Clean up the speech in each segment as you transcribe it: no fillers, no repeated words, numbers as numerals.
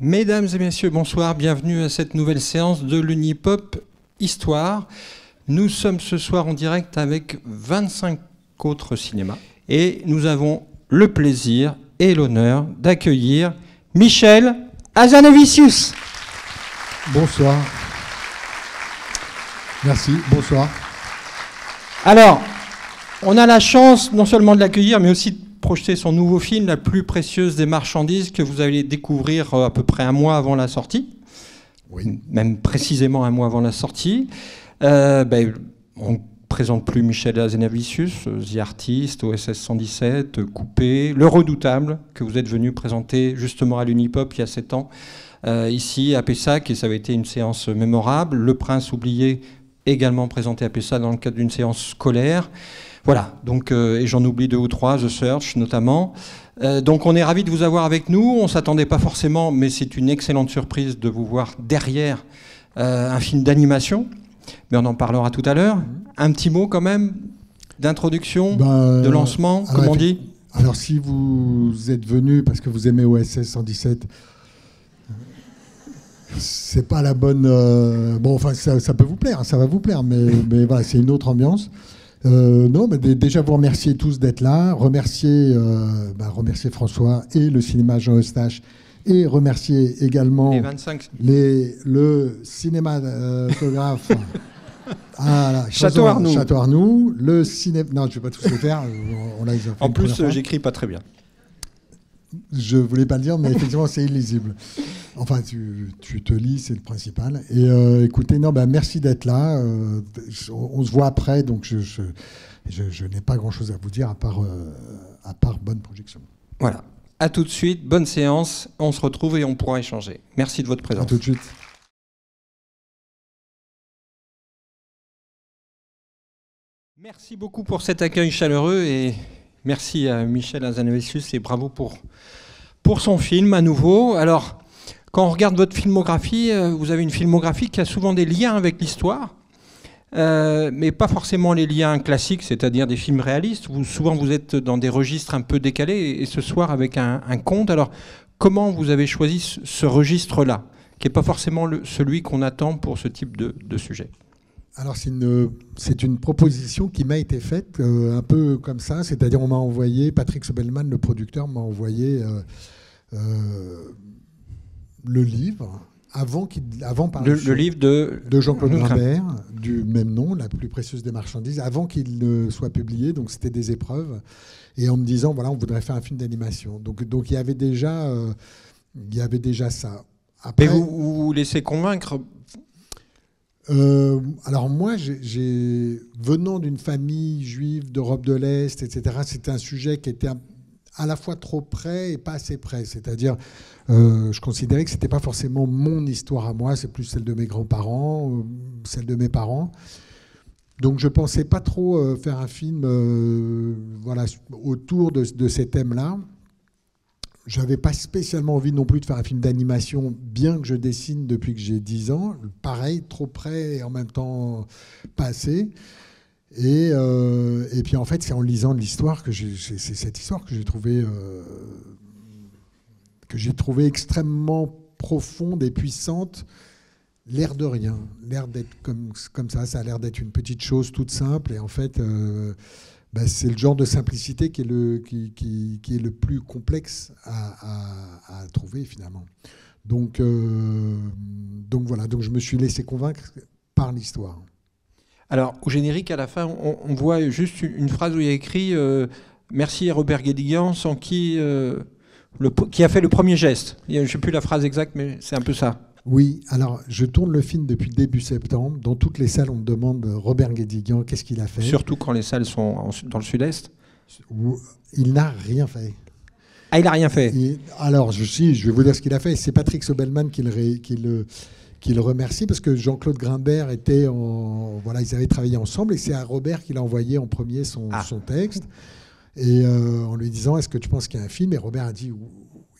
Mesdames et messieurs, bonsoir, bienvenue à cette nouvelle séance de l'Unipop Histoire. Nous sommes ce soir en direct avec 25 autres cinémas et nous avons le plaisir et l'honneur d'accueillir Michel Hazanavicius. Bonsoir. Merci, bonsoir. Alors, on a la chance non seulement de l'accueillir, mais aussi de projeter son nouveau film, La plus précieuse des marchandises, que vous allez découvrir à peu près un mois avant la sortie. Oui. Même précisément un mois avant la sortie. On ne présente plus Michel Hazanavicius, The Artist, OSS 117, Coupé, Le Redoutable, que vous êtes venu présenter justement à l'Unipop il y a 7 ans, ici à Pessac, et ça avait été une séance mémorable. Le Prince oublié, également présenté à Pessac dans le cadre d'une séance scolaire. Voilà, donc, et j'en oublie 2 ou 3, The Search notamment. Donc on est ravis de vous avoir avec nous. On ne s'attendait pas forcément, mais c'est une excellente surprise de vous voir derrière un film d'animation. Mais on en parlera tout à l'heure. Un petit mot quand même d'introduction, de lancement, comme on dit. Alors si vous êtes venu parce que vous aimez OSS 117, c'est pas la bonne... bon, enfin, ça peut vous plaire, ça va vous plaire, mais voilà, c'est une autre ambiance. Non, mais déjà vous remercier tous d'être là, remercier François et le cinéma Jean Eustache, et remercier également les 25... le cinématographe Château Arnoux, le ciné... Non, je ne vais pas tous les faire. En plus, j'écris pas très bien. Je ne voulais pas le dire, mais effectivement, c'est illisible. Enfin, tu te lis, c'est le principal. Et écoutez, merci d'être là. On se voit après, donc je n'ai pas grand-chose à vous dire à part bonne projection. Voilà. À tout de suite, bonne séance. On se retrouve et on pourra échanger. Merci de votre présence. À tout de suite. Merci beaucoup pour cet accueil chaleureux et merci à Michel Hazanavicius et bravo pour son film à nouveau. Alors, quand on regarde votre filmographie, vous avez une filmographie qui a souvent des liens avec l'histoire, mais pas forcément les liens classiques, c'est-à-dire des films réalistes. Souvent, vous êtes dans des registres un peu décalés et ce soir avec un conte. Alors, comment vous avez choisi ce registre-là, qui n'est pas forcément celui qu'on attend pour ce type de sujet ? Alors c'est une proposition qui m'a été faite un peu comme ça, c'est-à-dire on m'a envoyé, Patrick Sobelman, le producteur, m'a envoyé le livre le livre de Jean-Claude Grimbert, du même nom, La plus précieuse des marchandises, avant qu'il ne soit publié, donc c'était des épreuves, et en me disant voilà, on voudrait faire un film d'animation. Donc il y avait déjà ça. Après, mais vous vous laissez convaincre. Alors moi, venant d'une famille juive d'Europe de l'Est, etc., c'était un sujet qui était à la fois trop près et pas assez près. C'est-à-dire, je considérais que c'était pas forcément mon histoire à moi, c'est plus celle de mes grands-parents, celle de mes parents. Donc je pensais pas trop faire un film autour de ces thèmes-là. Je n'avais pas spécialement envie non plus de faire un film d'animation, bien que je dessine depuis que j'ai 10 ans. Pareil, trop près et en même temps pas assez. Et puis en fait, c'est en lisant l'histoire c'est cette histoire que j'ai trouvé extrêmement profonde et puissante. L'air de rien, l'air d'être comme ça a l'air d'être une petite chose toute simple. Et en fait... c'est le genre de simplicité qui est le plus complexe à trouver finalement. Donc voilà, donc je me suis laissé convaincre par l'histoire. Alors au générique à la fin, on voit juste une phrase où il y a écrit merci à Robert Guédiguian, sans qui a fait le premier geste. Je ne sais plus la phrase exacte, mais c'est un peu ça. Oui, alors je tourne le film depuis début septembre. Dans toutes les salles, on me demande Robert Guédiguian, qu'est-ce qu'il a fait ? Surtout quand les salles sont dans le sud-est. Il n'a rien fait. Ah, il n'a rien fait. Alors, je vais vous dire ce qu'il a fait. C'est Patrick Sobelman qui le remercie parce que Jean-Claude Grimbert ils avaient travaillé ensemble et c'est à Robert qu'il a envoyé en premier son texte et en lui disant est-ce que tu penses qu'il y a un film ? Et Robert a dit,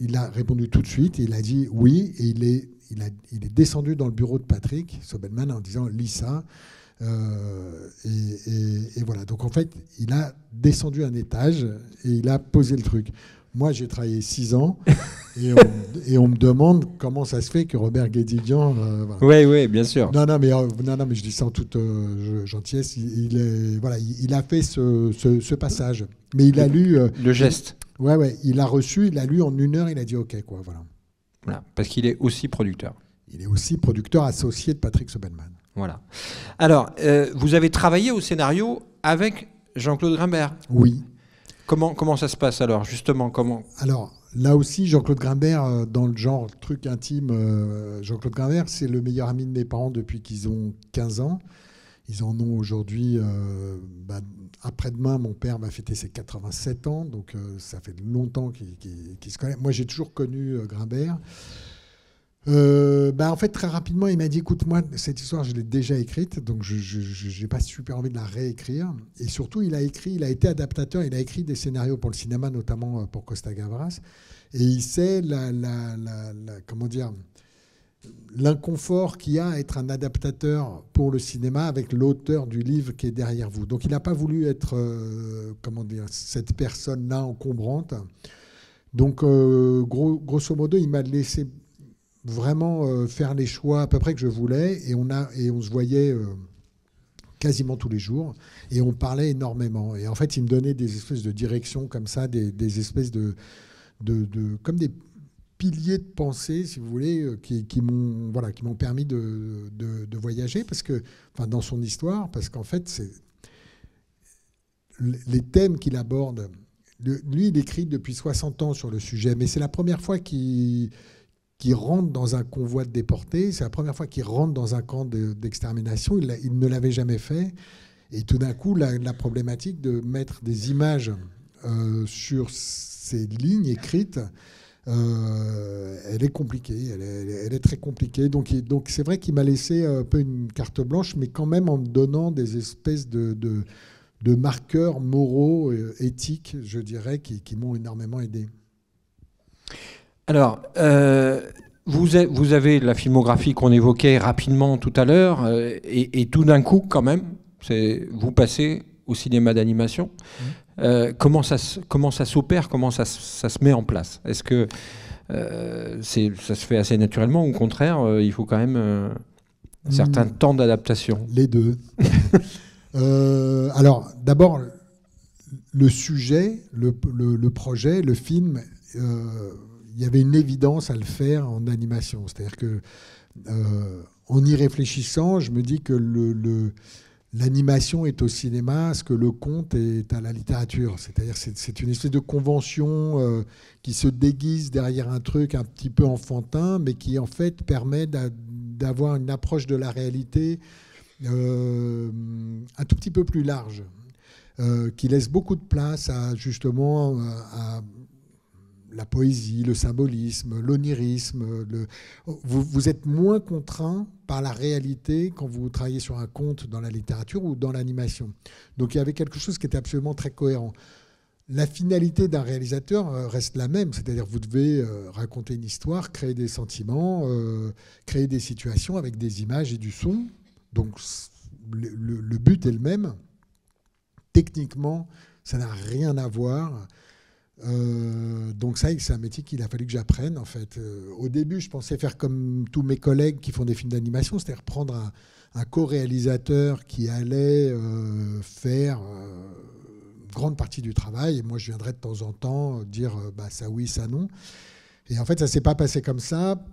il a répondu tout de suite et il a dit oui et il est descendu dans le bureau de Patrick Sobelman en disant lis ça et voilà. Donc en fait, il a descendu un étage et il a posé le truc. Moi, j'ai travaillé 6 ans et on me demande comment ça se fait que Robert Guédiguian... Oui, oui, bien sûr. Non, mais je dis ça en toute gentillesse. Il a fait ce passage. Mais il a lu... le geste. Ouais, il a reçu, il a lu en 1 heure, il a dit OK, quoi, voilà. Voilà, parce qu'il est aussi producteur. Il est aussi producteur associé de Patrick Sobelman. Voilà. Alors, vous avez travaillé au scénario avec Jean-Claude Grimbert. Oui. Comment ça se passe alors, justement, comment... Alors, là aussi, Jean-Claude Grimbert, dans le genre truc intime, Jean-Claude Grimbert, c'est le meilleur ami de mes parents depuis qu'ils ont 15 ans. Ils en ont aujourd'hui... après-demain, mon père va fêter ses 87 ans, donc ça fait longtemps qu'ils se connaissent. Moi, j'ai toujours connu Grimbert. En fait, très rapidement, il m'a dit, écoute, moi, cette histoire, je l'ai déjà écrite, donc je n'ai pas super envie de la réécrire. Et surtout, il a été adaptateur, il a écrit des scénarios pour le cinéma, notamment pour Costa Gavras. Et il sait comment dire, l'inconfort qu'il y a à être un adaptateur pour le cinéma avec l'auteur du livre qui est derrière vous. Donc, il n'a pas voulu être, cette personne-là encombrante. Donc, grosso modo, il m'a laissé vraiment faire les choix à peu près que je voulais, et on se voyait quasiment tous les jours, et on parlait énormément. Et en fait, il me donnait des espèces de directions comme ça, des espèces de comme des piliers de pensée, si vous voulez, qui m'ont permis de voyager, parce que, dans son histoire, parce qu'en fait, les thèmes qu'il aborde, lui, il écrit depuis 60 ans sur le sujet, mais c'est la première fois qu'il rentre dans un convoi de déportés, c'est la première fois qu'il rentre dans un camp d'extermination, il ne l'avait jamais fait, et tout d'un coup, la problématique de mettre des images sur ces lignes écrites, elle est compliquée, elle est très compliquée, donc c'est vrai qu'il m'a laissé un peu une carte blanche, mais quand même en me donnant des espèces de marqueurs moraux, éthiques, je dirais, qui m'ont énormément aidé. Alors, vous avez la filmographie qu'on évoquait rapidement tout à l'heure, et tout d'un coup, quand même, vous passez au cinéma d'animation. Comment ça s'opère, comment ça se met en place? Est-ce que ça se fait assez naturellement, ou au contraire, il faut quand même un certain temps d'adaptation? Les deux. Alors, d'abord, le sujet, le projet, le film... il y avait une évidence à le faire en animation. C'est-à-dire que, en y réfléchissant, je me dis que l'animation est au cinéma ce que le conte est à la littérature. C'est-à-dire que c'est une espèce de convention qui se déguise derrière un truc un petit peu enfantin, mais qui en fait permet d'avoir une approche de la réalité un tout petit peu plus large, qui laisse beaucoup de place à justement à la poésie, le symbolisme, l'onirisme. Vous êtes moins contraint par la réalité quand vous travaillez sur un conte dans la littérature ou dans l'animation. Donc il y avait quelque chose qui était absolument très cohérent. La finalité d'un réalisateur reste la même, c'est-à-dire que vous devez raconter une histoire, créer des sentiments, créer des situations avec des images et du son. Donc le but est le même. Techniquement, ça n'a rien à voir. Donc ça, c'est un métier qu'il a fallu que j'apprenne en fait. Au début, je pensais faire comme tous mes collègues qui font des films d'animation, c'est-à-dire prendre un co-réalisateur qui allait faire une grande partie du travail, et moi je viendrais de temps en temps dire ça oui, ça non. Et en fait, ça s'est pas passé comme ça,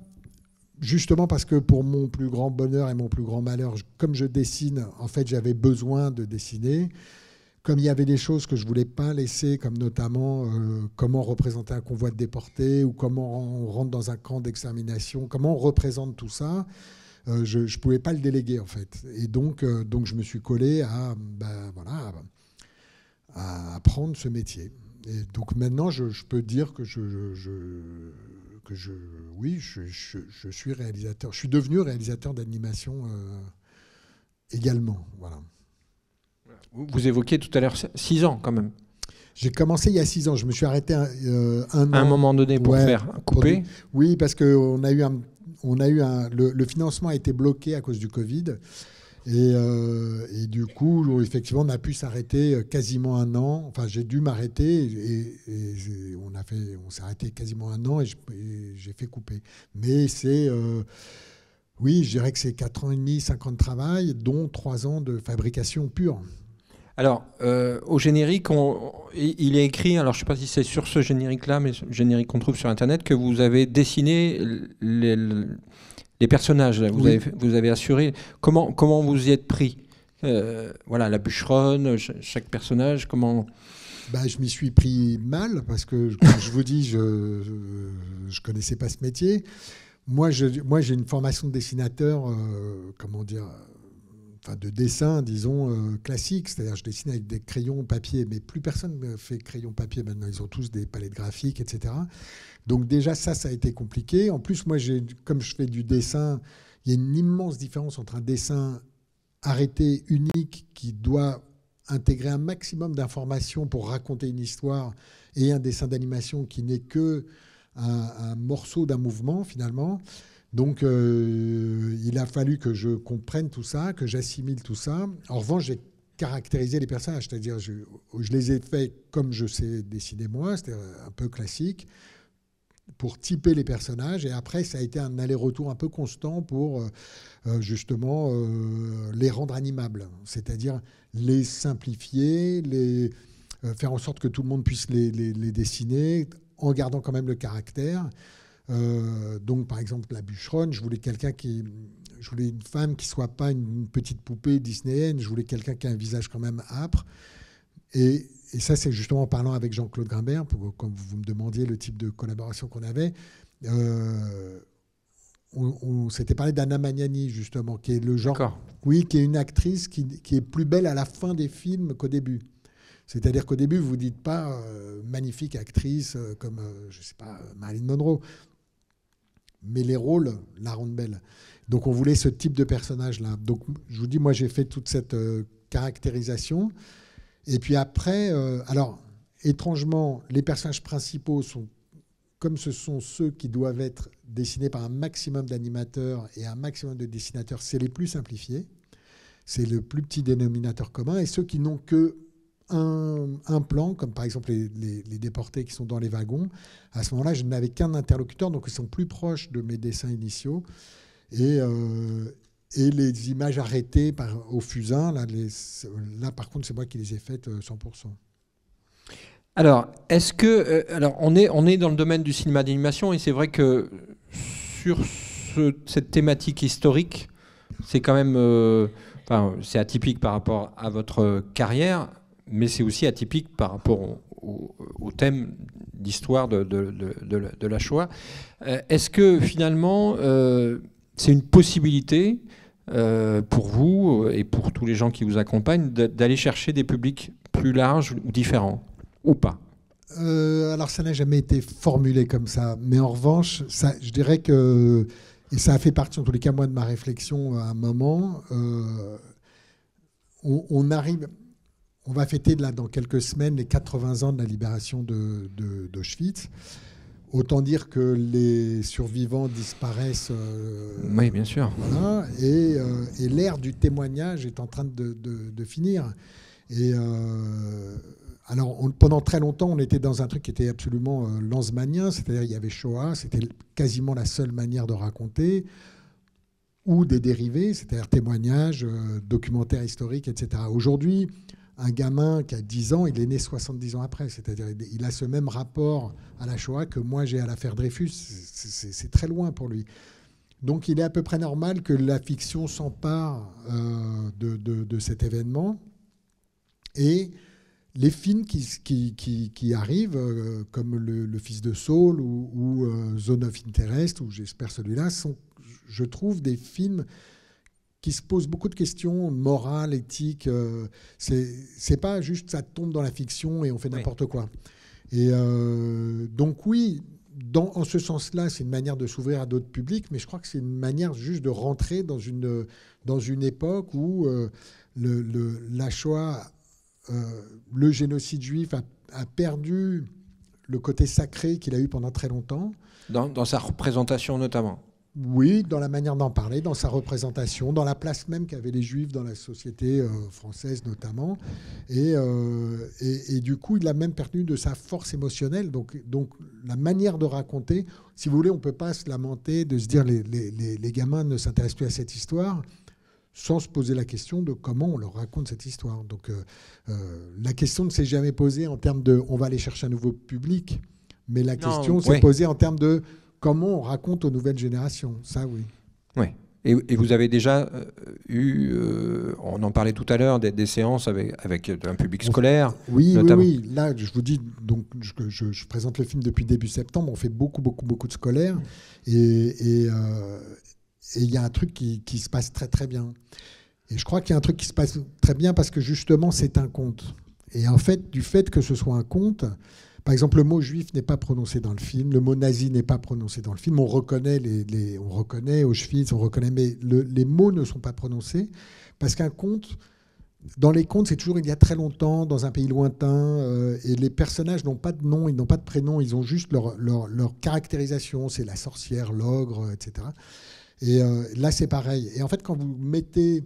justement parce que pour mon plus grand bonheur et mon plus grand malheur, comme je dessine, en fait, j'avais besoin de dessiner. Comme il y avait des choses que je ne voulais pas laisser, comme notamment comment représenter un convoi de déportés, ou comment on rentre dans un camp d'extermination, comment on représente tout ça, je ne pouvais pas le déléguer en fait. Et donc je me suis collé à apprendre ce métier. Et donc maintenant, je peux dire que je suis réalisateur. Je suis devenu réalisateur d'animation également. Voilà. Vous évoquiez tout à l'heure 6 ans quand même. J'ai commencé il y a 6 ans. Je me suis arrêté un an. À un moment donné pour faire couper. Oui, parce que le financement a été bloqué à cause du Covid. Et du coup, effectivement, on a pu s'arrêter quasiment un an. Enfin, j'ai dû m'arrêter on s'est arrêté quasiment un an et j'ai fait couper. Mais oui, je dirais que c'est 4 ans et demi, 5 ans de travail, dont 3 ans de fabrication pure. Alors, au générique, il est écrit, alors je ne sais pas si c'est sur ce générique-là, mais le générique qu'on trouve sur Internet, que vous avez dessiné les personnages. Oui. Vous avez assuré. Comment vous y êtes pris voilà, la bûcheronne, chaque personnage, comment... Je m'y suis pris mal, parce que, comme je vous dis, je ne connaissais pas ce métier. Moi, j'ai une formation de dessinateur, comment dire... Enfin, de dessin, disons, classique. C'est-à-dire, je dessine avec des crayons papier, mais plus personne ne fait crayon papier maintenant. Ils ont tous des palettes graphiques, etc. Donc déjà, ça a été compliqué. En plus, moi, comme je fais du dessin, il y a une immense différence entre un dessin arrêté, unique, qui doit intégrer un maximum d'informations pour raconter une histoire, et un dessin d'animation qui n'est que un morceau d'un mouvement, finalement. Donc, il a fallu que je comprenne tout ça, que j'assimile tout ça. En revanche, j'ai caractérisé les personnages, c'est-à-dire je les ai faits comme je sais dessiner moi, c'est-à-dire un peu classique, pour typer les personnages. Et après, ça a été un aller-retour un peu constant pour justement les rendre animables, c'est-à-dire les simplifier, faire en sorte que tout le monde puisse les dessiner, en gardant quand même le caractère. Donc, par exemple, la bûcheronne, je voulais une femme qui soit pas une petite poupée disneyenne. Je voulais quelqu'un qui a un visage quand même âpre. Et ça, c'est justement en parlant avec Jean-Claude Grimbert, comme vous me demandiez le type de collaboration qu'on avait. On s'était parlé d'Anna Magnani, justement, qui est le genre, D'accord. oui, qui est une actrice qui est plus belle à la fin des films qu'au début. C'est-à-dire qu'au début, vous ne dites pas magnifique actrice comme, je ne sais pas, Marilyn Monroe. Mais les rôles la rendent belle. Donc on voulait ce type de personnage-là. Donc je vous dis, moi j'ai fait toute cette caractérisation. Et puis après, alors étrangement, les personnages principaux sont, comme ce sont ceux qui doivent être dessinés par un maximum d'animateurs et un maximum de dessinateurs, c'est les plus simplifiés. C'est le plus petit dénominateur commun. Et ceux qui n'ont que un plan, comme par exemple les déportés qui sont dans les wagons, à ce moment-là, je n'avais qu'un interlocuteur, donc ils sont plus proches de mes dessins initiaux. Et les images arrêtées au fusain, là, par contre, c'est moi qui les ai faites 100%. Alors, est-ce que... alors, on est dans le domaine du cinéma d'animation, et c'est vrai que sur cette thématique historique, c'est quand même... c'est atypique par rapport à votre carrière, mais c'est aussi atypique par rapport au thème d'histoire de la Shoah. Est-ce que finalement, c'est une possibilité pour vous et pour tous les gens qui vous accompagnent d'aller chercher des publics plus larges ou différents, ou pas? Alors ça n'a jamais été formulé comme ça, mais en revanche, je dirais que, et ça a fait partie en tous les cas moi de ma réflexion à un moment, on va fêter là, dans quelques semaines les 80 ans de la libération d'Auschwitz. Autant dire que les survivants disparaissent. Oui, bien sûr. Voilà, et l'ère du témoignage est en train de finir. Et alors, pendant très longtemps, on était dans un truc qui était absolument lanzmannien, c'est-à-dire il y avait Shoah, c'était quasiment la seule manière de raconter, ou des dérivés, c'est-à-dire témoignages, documentaires historiques, etc. Aujourd'hui, un gamin qui a 10 ans, il est né 70 ans après. C'est-à-dire il a ce même rapport à la Shoah que moi j'ai à l'affaire Dreyfus. C'est très loin pour lui. Donc il est à peu près normal que la fiction s'empare de cet événement. Et les films qui arrivent, comme le Fils de Saul ou Zone of Interest, ou j'espère celui-là, sont, je trouve, des films qui se posent beaucoup de questions morales, éthiques. C'est pas juste ça tombe dans la fiction et on fait n'importe quoi. Et donc oui, en ce sens-là, c'est une manière de s'ouvrir à d'autres publics, mais je crois que c'est une manière juste de rentrer dans une époque où la Shoah, le génocide juif a perdu le côté sacré qu'il a eu pendant très longtemps. Dans sa représentation notamment. Oui, dans la manière d'en parler, dans sa représentation, dans la place même qu'avaient les Juifs dans la société française notamment. Et du coup, il a même perdu de sa force émotionnelle. Donc la manière de raconter, si vous voulez, on ne peut pas se lamenter de se dire les gamins ne s'intéressent plus à cette histoire sans se poser la question de comment on leur raconte cette histoire. Donc la question ne s'est jamais posée en termes de on va aller chercher un nouveau public, mais la question s'est posée en termes de comment on raconte aux nouvelles générations. Ça, oui. Oui. Et vous avez déjà eu, on en parlait tout à l'heure, des séances avec un public scolaire. Oui, notamment. Oui. Là, je vous dis, donc, je présente le film depuis début septembre. On fait beaucoup de scolaires. Et il y a un truc qui se passe très, très bien. Et je crois qu'il y a un truc qui se passe très bien parce que justement, c'est un conte. Et en fait, du fait que ce soit un conte, par exemple, le mot juif n'est pas prononcé dans le film, le mot nazi n'est pas prononcé dans le film. On reconnaît on reconnaît Auschwitz, on reconnaît, mais les mots ne sont pas prononcés parce qu'un conte, dans les contes, c'est toujours il y a très longtemps, dans un pays lointain, et les personnages n'ont pas de nom, ils n'ont pas de prénom, ils ont juste leur caractérisation, c'est la sorcière, l'ogre, etc. Et là, c'est pareil. Et en fait, quand vous mettez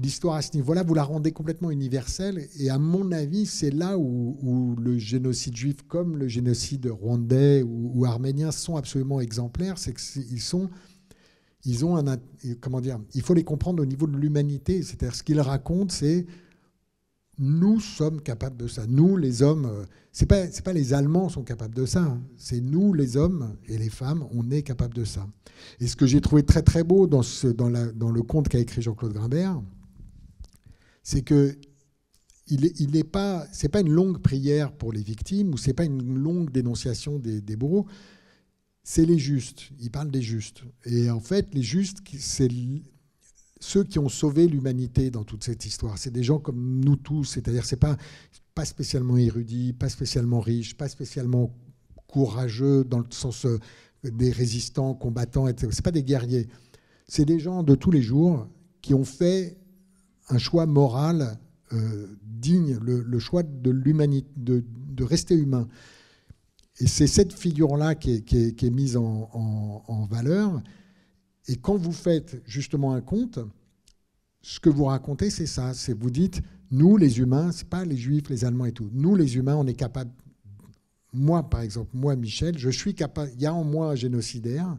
l'histoire à ce niveau-là, vous la rendez complètement universelle. Et à mon avis, c'est là où le génocide juif, comme le génocide rwandais ou arménien, sont absolument exemplaires. C'est qu'ils ont un... Comment dire ? Il faut les comprendre au niveau de l'humanité. C'est-à-dire, ce qu'ils racontent, c'est... Nous sommes capables de ça. Nous, les hommes... C'est pas les Allemands sont capables de ça. Hein. C'est nous, les hommes et les femmes, on est capables de ça. Et ce que j'ai trouvé très, très beau dans le conte qu'a écrit Jean-Claude Grimbert, c'est que c'est pas une longue prière pour les victimes ou c'est pas une longue dénonciation des bourreaux. C'est les justes. Il parle des justes. Et en fait, les justes, c'est ceux qui ont sauvé l'humanité dans toute cette histoire. C'est des gens comme nous tous. C'est-à-dire, c'est pas spécialement érudits, pas spécialement riches, pas spécialement courageux dans le sens des résistants, combattants, etc. C'est pas des guerriers. C'est des gens de tous les jours qui ont fait un choix moral digne, le choix de l'humanité, de rester humain. Et c'est cette figure-là qui est mise en valeur. Et quand vous faites justement un conte, ce que vous racontez, c'est ça. C'est vous dites, nous les humains, c'est pas les juifs, les allemands et tout. Nous les humains, on est capable. Moi, par exemple, moi, Michel, je suis capable. Il y a en moi un génocidaire,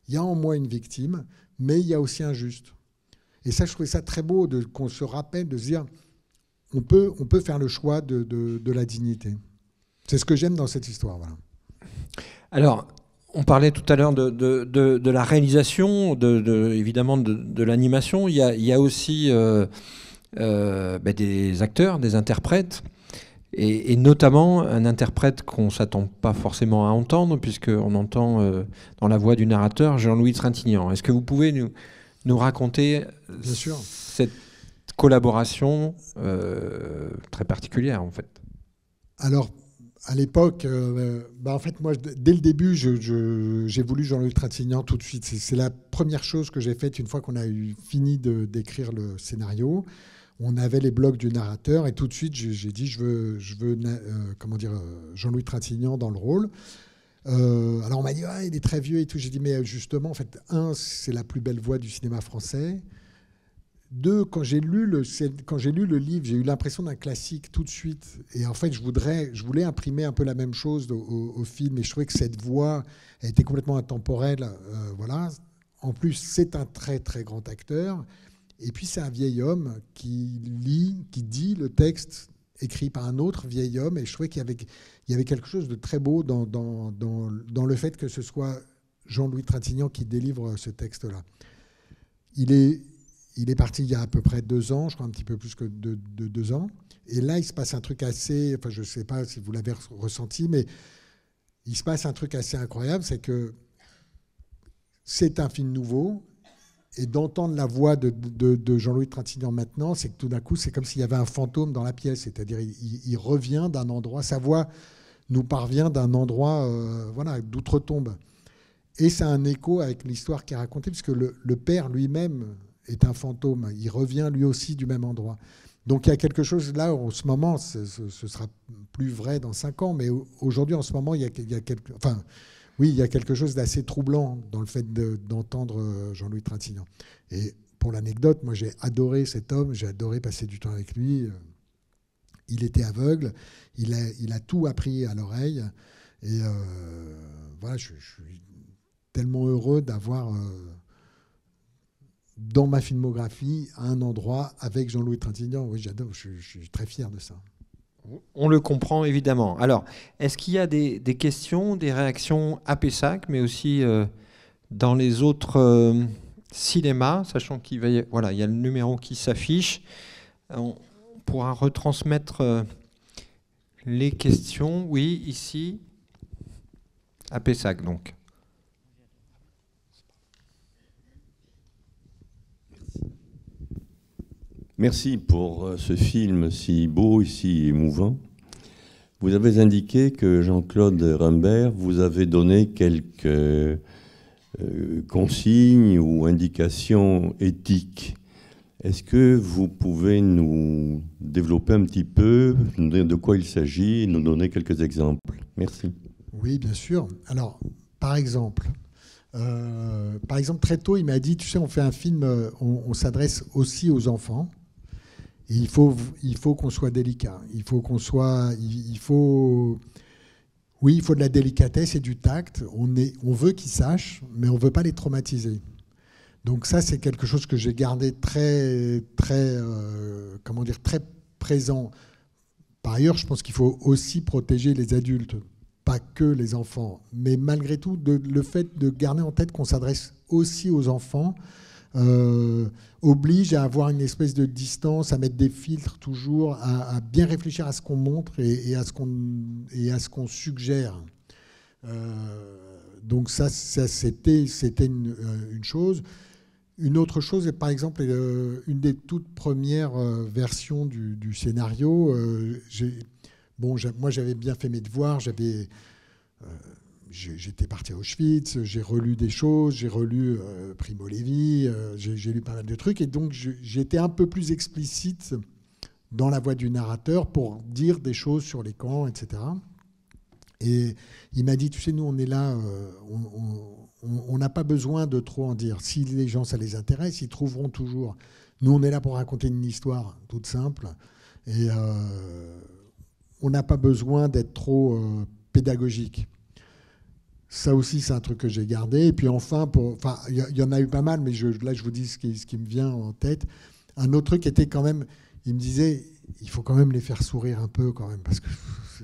il y a en moi une victime, mais il y a aussi un juste. Et ça, je trouvais ça très beau qu'on se rappelle de se dire, on peut faire le choix de la dignité. C'est ce que j'aime dans cette histoire. Voilà. Alors, on parlait tout à l'heure de la réalisation, évidemment de l'animation. Il y a aussi des acteurs, des interprètes, et notamment un interprète qu'on ne s'attend pas forcément à entendre, puisqu'on entend dans la voix du narrateur Jean-Louis Trintignant. Est-ce que vous pouvez nous raconter cette collaboration très particulière, en fait? Alors, à l'époque, en fait, moi, dès le début, j'ai voulu Jean-Louis Trintignant tout de suite. C'est la première chose que j'ai faite une fois qu'on a fini d'écrire le scénario. On avait les blocs du narrateur et tout de suite, j'ai dit, je veux Jean-Louis Trintignant dans le rôle. Alors on m'a dit, il est très vieux et tout. J'ai dit, mais justement, en fait, c'est la plus belle voix du cinéma français. 2, quand j'ai lu le livre, j'ai eu l'impression d'un classique tout de suite. Et en fait, je voulais imprimer un peu la même chose au film. Et je trouvais que cette voix elle était complètement intemporelle. Voilà. En plus, c'est un très, très grand acteur. Et puis, c'est un vieil homme qui dit le texte écrit par un autre vieil homme. Et je trouvais qu'il y avait quelque chose de très beau dans le fait que ce soit Jean-Louis Trintignant qui délivre ce texte-là. Il est parti il y a à peu près 2 ans, je crois un petit peu plus que de 2 ans. Et là, il se passe un truc assez... Enfin, je ne sais pas si vous l'avez ressenti, mais il se passe un truc assez incroyable, c'est que c'est un film nouveau. Et d'entendre la voix de Jean-Louis Trintignant maintenant, c'est que tout d'un coup, c'est comme s'il y avait un fantôme dans la pièce. C'est-à-dire, il revient d'un endroit, sa voix nous parvient d'un endroit d'outre-tombe. Et c'est un écho avec l'histoire qui est racontée, puisque le père lui-même est un fantôme. Il revient lui aussi du même endroit. Donc il y a quelque chose là, en ce moment, ce sera plus vrai dans 5 ans, mais aujourd'hui, en ce moment, il y a quelque... Enfin, Oui, il y a quelque chose d'assez troublant dans le fait d'entendre Jean-Louis Trintignant. Et pour l'anecdote, moi j'ai adoré cet homme, j'ai adoré passer du temps avec lui. Il était aveugle, il a tout appris à l'oreille. Et voilà, je suis tellement heureux d'avoir dans ma filmographie un endroit avec Jean-Louis Trintignant. Oui, j'adore, je suis très fier de ça. On le comprend évidemment. Alors, est-ce qu'il y a des questions, des réactions à Pessac, mais aussi dans les autres cinémas, sachant qu'il va il y a le numéro qui s'affiche. On pourra retransmettre les questions. Oui, ici, à Pessac, donc. Merci pour ce film si beau et si émouvant. Vous avez indiqué que Jean-Claude Rimbert vous avait donné quelques consignes ou indications éthiques. Est-ce que vous pouvez nous développer un petit peu, nous dire de quoi il s'agit, nous donner quelques exemples? Merci. Oui, bien sûr. Alors, par exemple, très tôt, il m'a dit, tu sais, on fait un film, on s'adresse aussi aux enfants. Et il faut qu'on soit délicat. Il faut de la délicatesse et du tact. On veut qu'ils sachent, mais on ne veut pas les traumatiser. Donc ça, c'est quelque chose que j'ai gardé très présent. Par ailleurs, je pense qu'il faut aussi protéger les adultes, pas que les enfants. Mais malgré tout, le fait de garder en tête qu'on s'adresse aussi aux enfants oblige à avoir une espèce de distance, à mettre des filtres toujours, à bien réfléchir à ce qu'on montre et à ce qu'on suggère. Donc ça c'était une chose. Une autre chose, par exemple, une des toutes premières versions du scénario, moi j'avais bien fait mes devoirs, j'étais parti à Auschwitz, j'ai relu des choses, j'ai relu Primo Levi, j'ai lu pas mal de trucs, et donc j'étais un peu plus explicite dans la voix du narrateur pour dire des choses sur les camps, etc. Et il m'a dit, tu sais, nous on est là, on n'a pas besoin de trop en dire. Si les gens, ça les intéresse, ils trouveront toujours. Nous on est là pour raconter une histoire toute simple, et on n'a pas besoin d'être trop pédagogique. Ça aussi, c'est un truc que j'ai gardé. Et puis enfin, il y en a eu pas mal, mais là, je vous dis ce qui me vient en tête. Un autre truc était quand même, il me disait, il faut quand même les faire sourire un peu quand même, parce que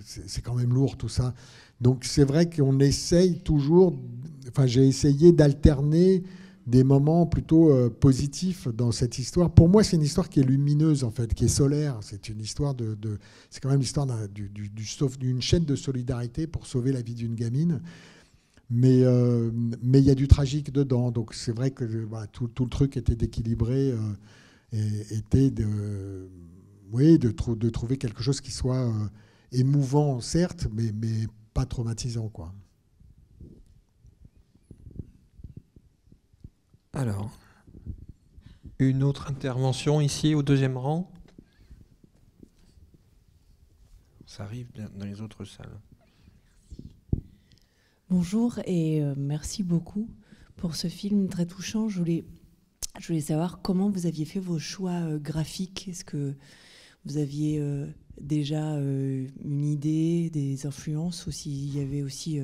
c'est quand même lourd tout ça. Donc c'est vrai qu'on essaye toujours, j'ai essayé d'alterner des moments plutôt positifs dans cette histoire. Pour moi, c'est une histoire qui est lumineuse, en fait, qui est solaire. C'est une histoire c'est quand même l'histoire d'une chaîne de solidarité pour sauver la vie d'une gamine. Mais il y a du tragique dedans. Donc c'est vrai que tout le truc était d'équilibrer, était de trouver quelque chose qui soit émouvant, certes, mais pas traumatisant, quoi. Alors, une autre intervention ici au deuxième rang. Ça arrive dans les autres salles. Bonjour et merci beaucoup pour ce film très touchant. Je voulais savoir comment vous aviez fait vos choix graphiques. Est-ce que vous aviez déjà une idée, des influences, ou s'il y avait aussi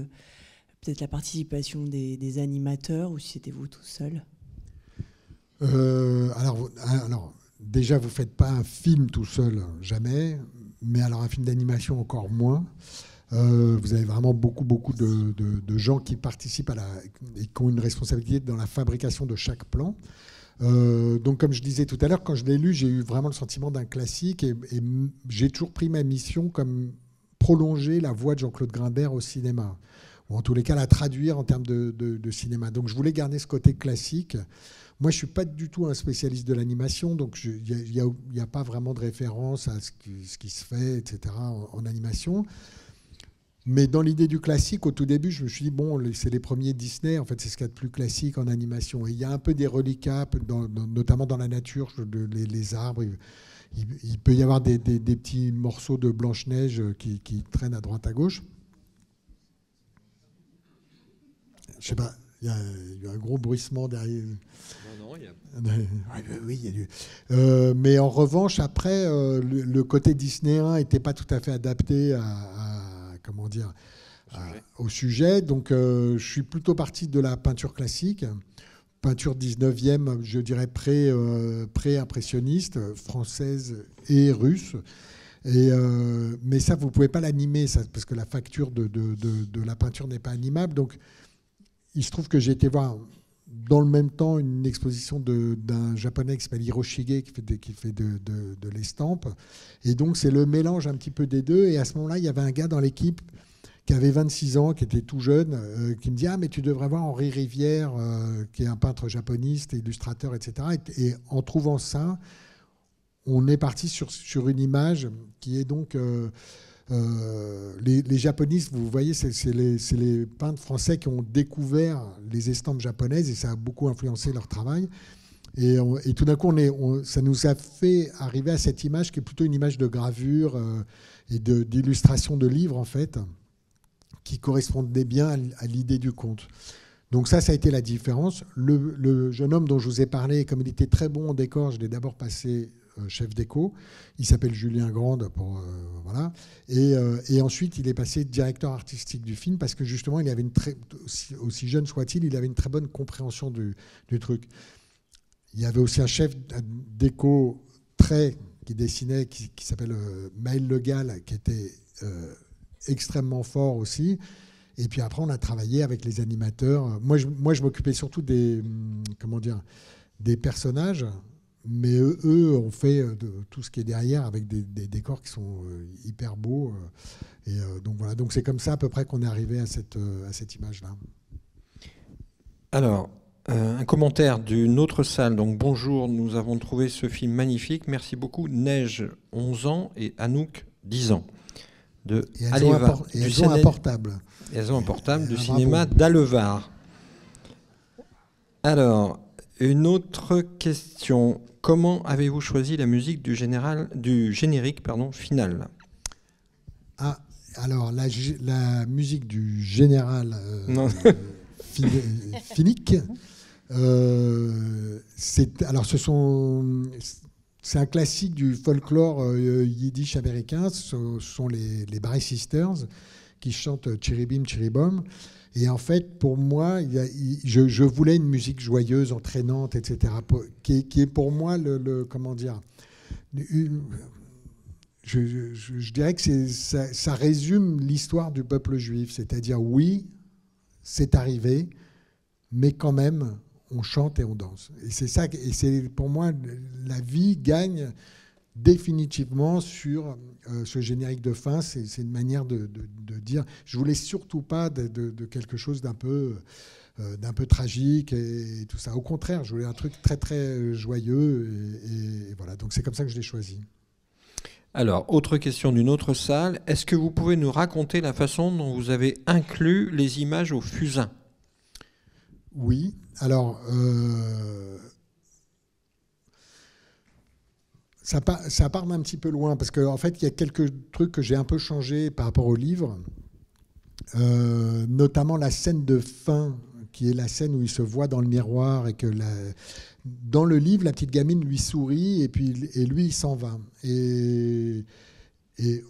peut-être la participation des animateurs, ou si c'était vous tout seul? Alors, déjà, vous ne faites pas un film tout seul, jamais. Mais alors, un film d'animation, encore moins. Vous avez vraiment beaucoup de gens qui participent et qui ont une responsabilité dans la fabrication de chaque plan. Donc, comme je disais tout à l'heure, quand je l'ai lu, j'ai eu vraiment le sentiment d'un classique, et j'ai toujours pris ma mission comme prolonger la voix de Jean-Claude Grimbert au cinéma, ou en tous les cas la traduire en termes de cinéma. Donc, je voulais garder ce côté classique. Moi, je ne suis pas du tout un spécialiste de l'animation, donc il n'y a pas vraiment de référence à ce qui se fait, etc., en animation. Mais dans l'idée du classique, au tout début, je me suis dit, bon, c'est les premiers Disney, en fait, c'est ce qu'il y a de plus classique en animation. Et il y a un peu des reliquats, notamment dans la nature, les arbres. Il peut y avoir des petits morceaux de Blanche-Neige qui traînent à droite à gauche. Je sais pas, il y a eu un gros bruissement derrière. Non, il y a... Oui, il y a du... mais en revanche, après, le côté disneyen n'était pas tout à fait adapté comment dire, au sujet. Donc, je suis plutôt parti de la peinture classique, peinture 19e, je dirais pré-impressionniste, française et russe. Mais ça, vous ne pouvez pas l'animer, parce que la facture de la peinture n'est pas animable. Donc, il se trouve que j'ai été voir dans le même temps une exposition d'un japonais qui s'appelle Hiroshige, qui fait de l'estampe. Et donc, c'est le mélange un petit peu des deux. Et à ce moment-là, il y avait un gars dans l'équipe qui avait 26 ans, qui était tout jeune, qui me dit « Ah, mais tu devrais voir Henri Rivière, qui est un peintre japoniste, illustrateur, etc. » Et en trouvant ça, on est parti sur une image qui est donc... les japonistes, vous voyez, c'est les peintres français qui ont découvert les estampes japonaises et ça a beaucoup influencé leur travail. Et tout d'un coup, ça nous a fait arriver à cette image qui est plutôt une image de gravure et d'illustration de livres, en fait, qui correspondait bien à l'idée du conte. Donc ça a été la différence. Le jeune homme dont je vous ai parlé, comme il était très bon en décor, je l'ai d'abord passé chef déco. Il s'appelle Julien Grande. Voilà. Et ensuite, il est passé directeur artistique du film parce que justement, il avait aussi jeune soit-il, il avait une très bonne compréhension du truc. Il y avait aussi un chef déco qui dessinait, qui s'appelle Maël Legal, qui était extrêmement fort aussi. Et puis après, on a travaillé avec les animateurs. Moi, je m'occupais surtout des personnages. Mais eux ont fait tout ce qui est derrière avec des décors qui sont hyper beaux. Donc voilà, donc c'est comme ça à peu près qu'on est arrivé à cette image-là. Alors, un commentaire d'une autre salle. Donc bonjour, nous avons trouvé ce film magnifique. Merci beaucoup. Neige, 11 ans, et Anouk, 10 ans. Et elles ont un portable. Elles ont un portable du cinéma d'Allevar. Alors, une autre question. Comment avez-vous choisi la musique du générique final? Ah, alors la musique du général Finnick, c'est un classique du folklore yiddish américain. Ce sont les Barry Sisters qui chantent Chiribim Chiribom. Et en fait, pour moi, je voulais une musique joyeuse, entraînante, etc., qui est pour moi comment dire, je dirais que ça résume l'histoire du peuple juif. C'est-à-dire, oui, c'est arrivé, mais quand même, on chante et on danse. Et c'est ça, et c'est pour moi, la vie gagne définitivement sur ce générique de fin. C'est une manière de dire, je voulais surtout pas de quelque chose d'un peu tragique et tout ça. Au contraire, je voulais un truc très très joyeux et voilà. Donc c'est comme ça que je l'ai choisi. Alors, autre question d'une autre salle. Est-ce que vous pouvez nous raconter la façon dont vous avez inclus les images au fusain? Oui. Alors, ça part d'un petit peu loin, parce qu'en fait, il y a quelques trucs que j'ai un peu changé par rapport au livre, notamment la scène de fin, qui est la scène où il se voit dans le miroir, et que dans le livre, la petite gamine lui sourit, et lui, il s'en va. Et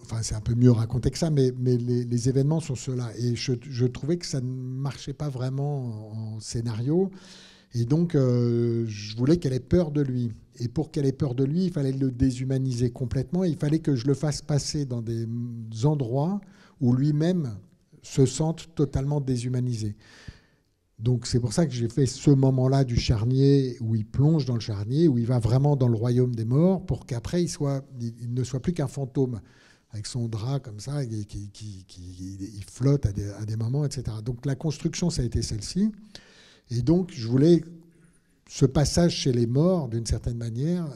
enfin, c'est un peu mieux raconté que ça, mais les événements sont ceux-là. Et je trouvais que ça ne marchait pas vraiment en scénario. Et donc, je voulais qu'elle ait peur de lui. Et pour qu'elle ait peur de lui, il fallait le déshumaniser complètement. Il fallait que je le fasse passer dans des endroits où lui-même se sente totalement déshumanisé. Donc, c'est pour ça que j'ai fait ce moment-là du charnier, où il plonge dans le charnier, où il va vraiment dans le royaume des morts, pour qu'après, il ne soit plus qu'un fantôme, avec son drap comme ça, il flotte à des moments, etc. Donc, la construction, ça a été celle-ci. Et donc, je voulais ce passage chez les morts, d'une certaine manière,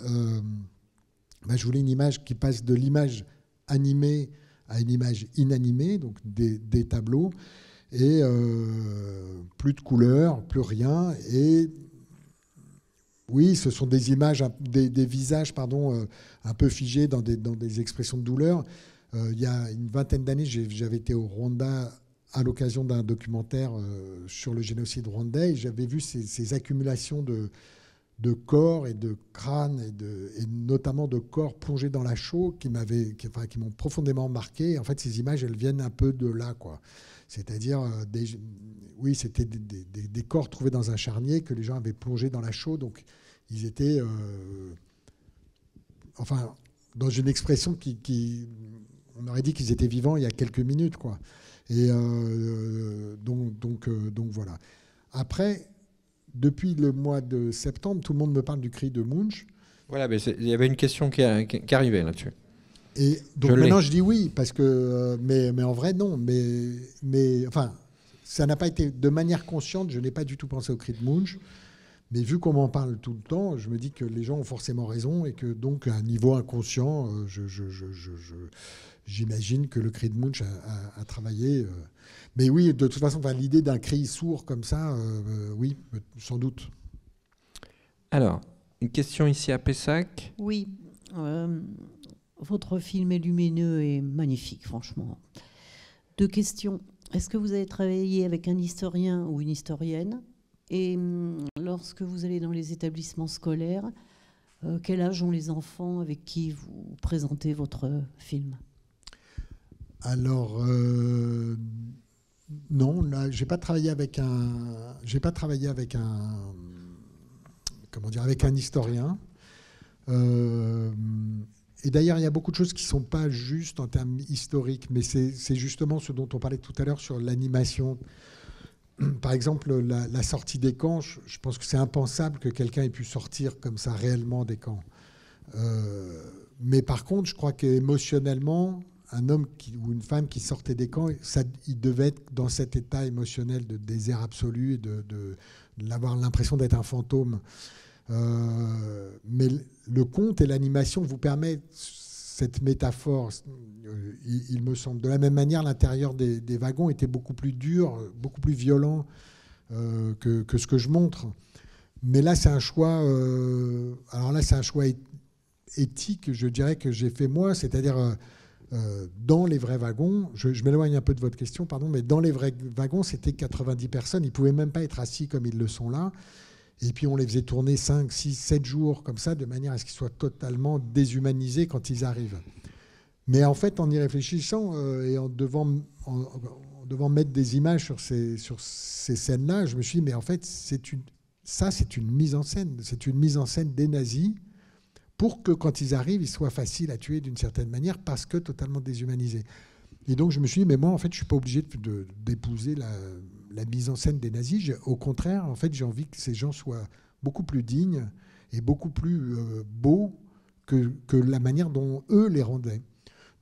je voulais une image qui passe de l'image animée à une image inanimée, donc des tableaux, et plus de couleurs, plus rien. Et oui, ce sont des images, des visages, un peu figés dans des expressions de douleur. Il y a une vingtaine d'années, j'avais été au Rwanda à l'occasion d'un documentaire sur le génocide rwandais. J'avais vu ces accumulations de corps et de crânes et notamment de corps plongés dans la chaux qui m'ont profondément marqué. En fait, ces images, elles viennent un peu de là, quoi. C'est-à-dire, c'était des corps trouvés dans un charnier que les gens avaient plongés dans la chaux. Donc, ils étaient, dans une expression on aurait dit qu'ils étaient vivants il y a quelques minutes, quoi. Et donc voilà. Après, depuis le mois de septembre, tout le monde me parle du cri de Munch. Voilà, mais il y avait une question qui arrivait là-dessus. Et donc maintenant, je dis oui, parce que, mais en vrai, non. Mais enfin, ça n'a pas été de manière consciente. Je n'ai pas du tout pensé au cri de Munch. Mais vu qu'on m'en parle tout le temps, je me dis que les gens ont forcément raison et que donc, à un niveau inconscient, j'imagine que le cri de Munch a travaillé. Mais oui, de toute façon, l'idée d'un cri sourd comme ça, oui, sans doute. Alors, une question ici à Pessac. Oui, votre film est lumineux et magnifique, franchement. 2 questions. Est-ce que vous avez travaillé avec un historien ou une historienne ? Et lorsque vous allez dans les établissements scolaires, quel âge ont les enfants avec qui vous présentez votre film ? Alors, non, là, j'ai pas travaillé avec un historien. Et d'ailleurs, il y a beaucoup de choses qui ne sont pas justes en termes historiques, mais c'est justement ce dont on parlait tout à l'heure sur l'animation. Par exemple, la sortie des camps, je pense que c'est impensable que quelqu'un ait pu sortir comme ça réellement des camps. Mais par contre, je crois qu'émotionnellement, un homme ou une femme qui sortait des camps, il devait être dans cet état émotionnel de désert absolu et d'avoir l'impression d'être un fantôme. Mais le conte et l'animation vous permettent cette métaphore, il me semble. De la même manière, l'intérieur des wagons était beaucoup plus dur, beaucoup plus violent que ce que je montre. Mais là, c'est un choix. Alors là, c'est un choix éthique, je dirais, que j'ai fait moi, c'est-à-dire dans les vrais wagons. Je m'éloigne un peu de votre question, pardon, mais dans les vrais wagons, c'était 90 personnes. Ils ne pouvaient même pas être assis comme ils le sont là. Et puis on les faisait tourner 5, 6, 7 jours comme ça, de manière à ce qu'ils soient totalement déshumanisés quand ils arrivent. Mais en fait, en y réfléchissant et en devant mettre des images sur ces scènes-là, je me suis dit, mais en fait, c'est une mise en scène. C'est une mise en scène des nazis pour que quand ils arrivent, ils soient faciles à tuer d'une certaine manière parce que totalement déshumanisés. Et donc je me suis dit, mais moi, en fait, je ne suis pas obligé d'épouser la mise en scène des nazis. Au contraire, en fait, j'ai envie que ces gens soient beaucoup plus dignes et beaucoup plus beaux que la manière dont eux les rendaient.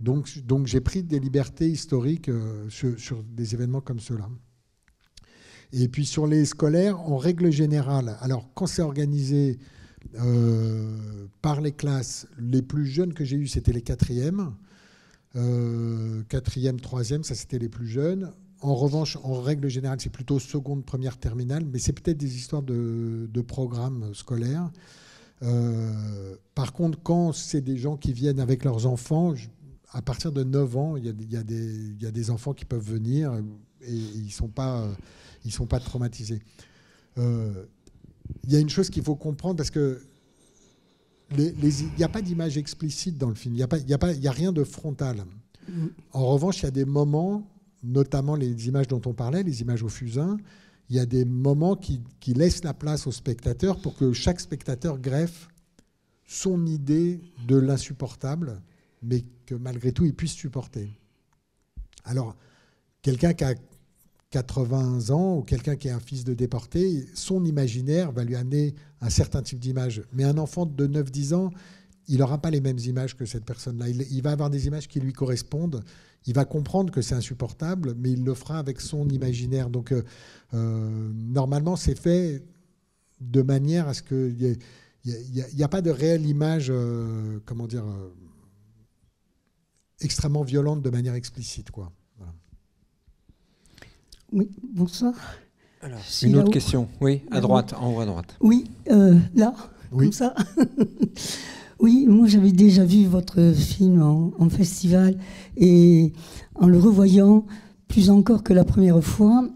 Donc j'ai pris des libertés historiques sur des événements comme ceux-là. Et puis sur les scolaires, en règle générale, alors quand c'est organisé par les classes, les plus jeunes que j'ai eus, c'était les 4e. 4e, 3e, ça c'était les plus jeunes. En revanche, en règle générale, c'est plutôt seconde, première, terminale, mais c'est peut-être des histoires de programmes scolaires. Par contre, quand c'est des gens qui viennent avec leurs enfants, à partir de 9 ans, il y a des enfants qui peuvent venir et ils sont pas traumatisés. Il y a une chose qu'il faut comprendre parce que il n'y a pas d'image explicite dans le film, il n'y a rien de frontal. En revanche, il y a des moments, notamment les images dont on parlait, les images au fusain, il y a des moments qui laissent la place au spectateur pour que chaque spectateur greffe son idée de l'insupportable, mais que malgré tout, il puisse supporter. Alors, quelqu'un qui a 80 ans ou quelqu'un qui est un fils de déporté, son imaginaire va lui amener un certain type d'image. Mais un enfant de 9-10 ans, il n'aura pas les mêmes images que cette personne-là. Il va avoir des images qui lui correspondent. Il va comprendre que c'est insupportable, mais il le fera avec son imaginaire. Donc, normalement, c'est fait de manière à ce qu'il n'y a pas de réelle image, extrêmement violente de manière explicite, quoi. Voilà. Oui, bonsoir. Alors, une autre question. Oui, à droite, en haut à droite. Oui, là, oui. Comme ça. Oui, moi j'avais déjà vu votre film en festival et en le revoyant, plus encore que la première fois.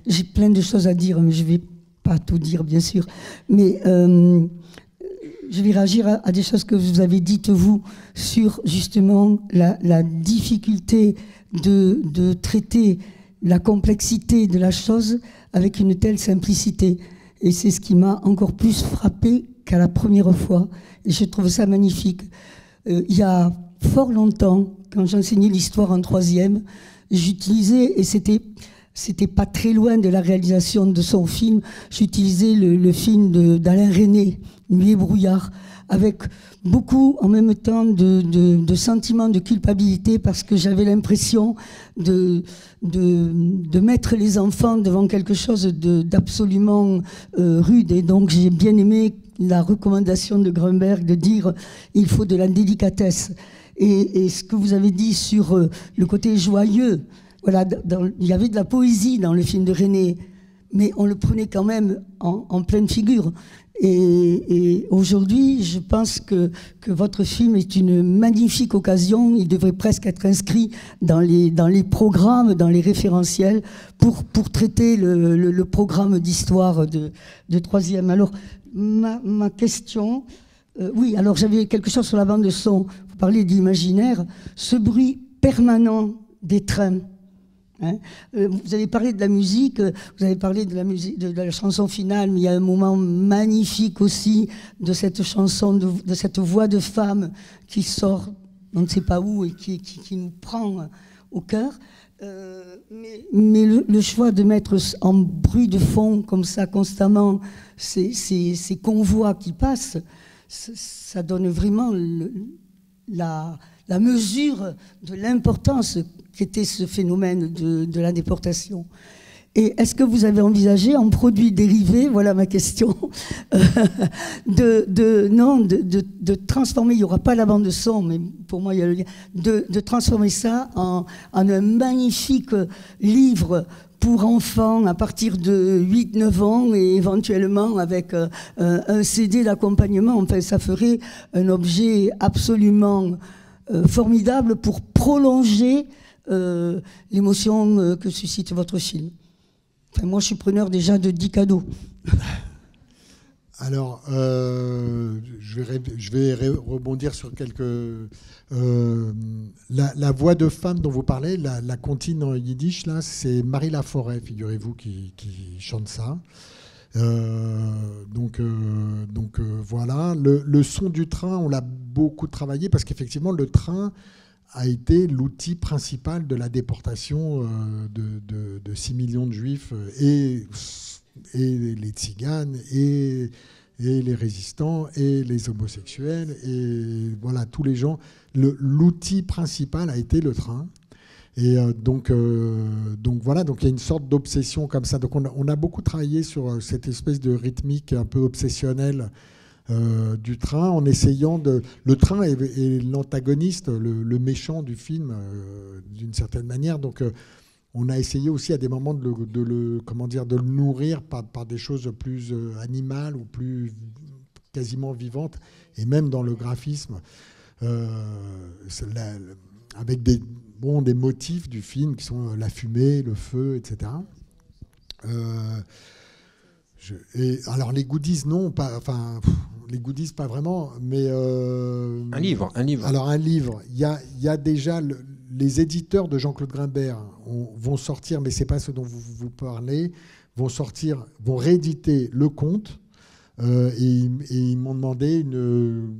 J'ai plein de choses à dire, mais je ne vais pas tout dire, bien sûr. Mais je vais réagir à des choses que vous avez dites, vous, sur justement la difficulté de traiter la complexité de la chose avec une telle simplicité. Et c'est ce qui m'a encore plus frappé qu'à la première fois. Et je trouve ça magnifique. Il y a fort longtemps, quand j'enseignais l'histoire en 3e, j'utilisais, et c'était pas très loin de la réalisation de son film, j'utilisais le film d'Alain Resnais, Nuit et brouillard, avec beaucoup en même temps de sentiments de culpabilité, parce que j'avais l'impression de mettre les enfants devant quelque chose d'absolument rude. Et donc j'ai bien aimé la recommandation de Grunberg de dire il faut de la délicatesse. Et ce que vous avez dit sur le côté joyeux, voilà, il y avait de la poésie dans le film de Resnais, mais on le prenait quand même en pleine figure. Et aujourd'hui, je pense que votre film est une magnifique occasion. Il devrait presque être inscrit dans les programmes, dans les référentiels, pour traiter le programme d'histoire de 3e. Alors, ma question... oui, alors j'avais quelque chose sur la bande de son. Vous parlez d'imaginaire. Ce bruit permanent des trains. Hein, vous avez parlé de la musique, vous avez parlé de la musique, de la chanson finale, mais il y a un moment magnifique aussi de cette chanson, de cette voix de femme qui sort, on ne sait pas où, et qui nous prend au cœur. Mais le choix de mettre en bruit de fond, comme ça, constamment, ces convois qui passent, ça donne vraiment la mesure de l'importance qu'était ce phénomène de la déportation. Et est-ce que vous avez envisagé, en produits dérivés, voilà ma question, de transformer, il n'y aura pas la bande de son, mais pour moi il y a le lien, de transformer ça en un magnifique livre pour enfants à partir de 8-9 ans et éventuellement avec un CD d'accompagnement. Enfin, ça ferait un objet absolument formidable pour prolonger l'émotion que suscite votre film. Enfin, moi, je suis preneur déjà de 10 cadeaux. Alors, je vais rebondir sur quelques... la voix de femme dont vous parlez, la comptine en yiddish, là, c'est Marie Laforêt, figurez-vous, qui chante ça. Donc voilà. Le son du train, on l'a beaucoup travaillé parce qu'effectivement, le train a été l'outil principal de la déportation de 6 millions de juifs et les tziganes et les résistants et les homosexuels et voilà tous les gens. L'outil principal a été le train. Et donc voilà, donc il y a une sorte d'obsession comme ça. Donc on a beaucoup travaillé sur cette espèce de rythmique un peu obsessionnelle du train, en essayant de... Le train est l'antagoniste, le méchant du film, d'une certaine manière. Donc on a essayé aussi à des moments de le nourrir par des choses plus animales ou plus quasiment vivantes, et même dans le graphisme, avec des motifs du film qui sont la fumée, le feu, etc. Alors les goodies, non, pas, enfin les goodies pas vraiment, mais un livre. Alors un livre, il y a déjà les éditeurs de Jean-Claude Grimbert vont sortir, mais c'est pas ce dont vous parlez, vont rééditer le conte et ils m'ont demandé une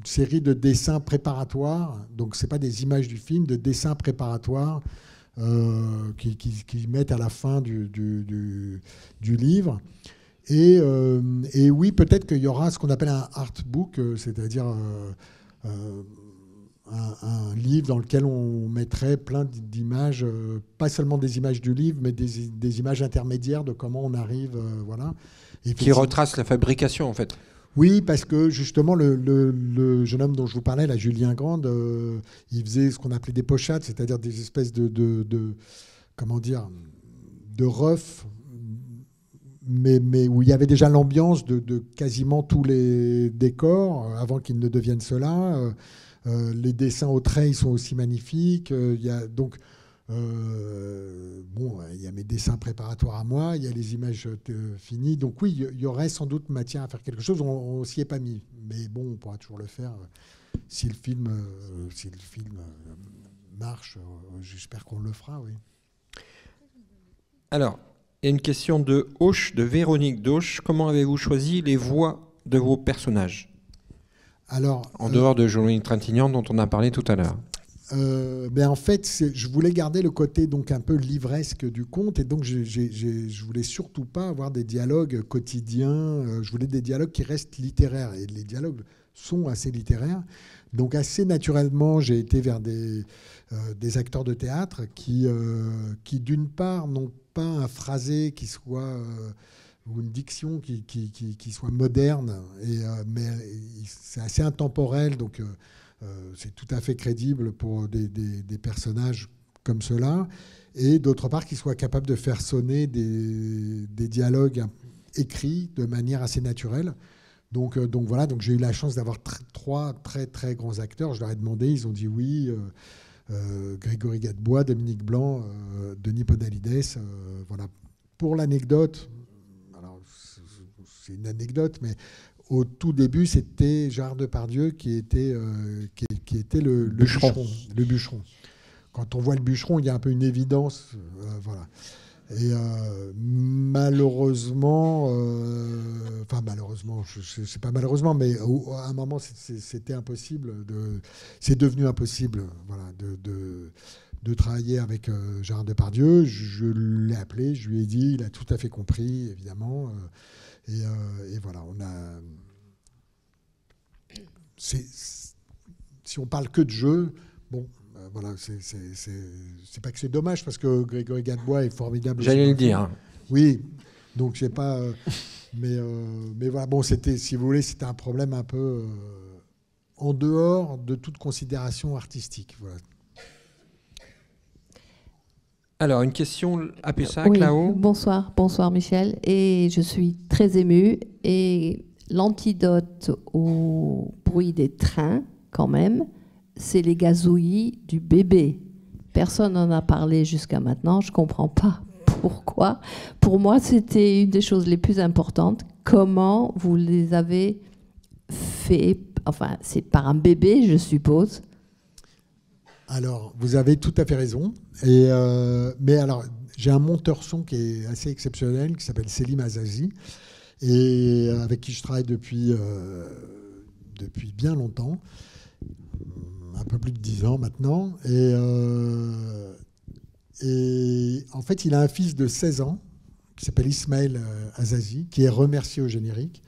série de dessins préparatoires, donc c'est pas des images du film, de dessins préparatoires qui mettent à la fin du livre. Et oui, peut-être qu'il y aura ce qu'on appelle un artbook, c'est-à-dire un livre dans lequel on mettrait plein d'images, pas seulement des images du livre, mais des images intermédiaires de comment on arrive, voilà. Qui retrace la fabrication, en fait. Oui, parce que justement, le jeune homme dont je vous parlais, là, Julien Grande, il faisait ce qu'on appelait des pochades, c'est-à-dire des espèces comment dire, de refs, mais où il y avait déjà l'ambiance de quasiment tous les décors, avant qu'ils ne deviennent cela. Les dessins au trait, ils sont aussi magnifiques. Donc, Bon, il y a mes dessins préparatoires à moi, il y a les images finies. Donc oui, il y aurait sans doute matière à faire quelque chose. On s'y est pas mis. Mais bon, on pourra toujours le faire si le film marche. J'espère qu'on le fera, oui. Alors, il y a une question de Auch, de Véronique Dauch. Comment avez-vous choisi les voix de vos personnages? Alors, en dehors de Jolene Trintignant dont on a parlé tout à l'heure. Ben en fait, je voulais garder le côté donc un peu livresque du conte, et donc je voulais surtout pas avoir des dialogues quotidiens. Je voulais des dialogues qui restent littéraires, et les dialogues sont assez littéraires. Donc assez naturellement, j'ai été vers des acteurs de théâtre qui d'une part n'ont pas un phrasé qui soit ou une diction qui soit moderne, mais c'est assez intemporel, donc c'est tout à fait crédible pour des personnages comme cela, et d'autre part qu'ils soient capables de faire sonner des dialogues écrits de manière assez naturelle. Donc voilà, donc j'ai eu la chance d'avoir trois très très grands acteurs. Je leur ai demandé, ils ont dit oui. Grégory Gadebois, Dominique Blanc, Denis Podalides. Voilà. Pour l'anecdote, alors c'est une anecdote, mais au tout début, c'était Gérard Depardieu qui était le bûcheron. Quand on voit le bûcheron, il y a un peu une évidence. Voilà. Et malheureusement, c'est pas malheureusement, mais à un moment, c'était impossible. C'est devenu impossible, voilà, de travailler avec Gérard Depardieu. Je l'ai appelé, je lui ai dit, il a tout à fait compris, évidemment. Et voilà, on a. Si on parle que de jeu, bon. Voilà, c'est pas que c'est dommage parce que Grégory Gadebois est formidable. J'allais le dire. Oui, donc j'ai pas. Mais voilà, bon, c'était, si vous voulez, c'était un problème un peu en dehors de toute considération artistique. Voilà. Alors, une question à Pessac, oui, là-haut. Bonsoir Michel. Et je suis très émue. Et l'antidote au bruit des trains, quand même, c'est les gazouillis du bébé. Personne n'en a parlé jusqu'à maintenant. Je ne comprends pas pourquoi. Pour moi, c'était une des choses les plus importantes. Comment vous les avez fait? Enfin, c'est par un bébé, je suppose. Alors, vous avez tout à fait raison. Mais alors, j'ai un monteur son qui est assez exceptionnel, qui s'appelle Selim Azazi, et avec qui je travaille depuis bien longtemps. Un peu plus de 10 ans maintenant. Et en fait, il a un fils de 16 ans qui s'appelle Ismaël Azazi, qui est remercié au générique,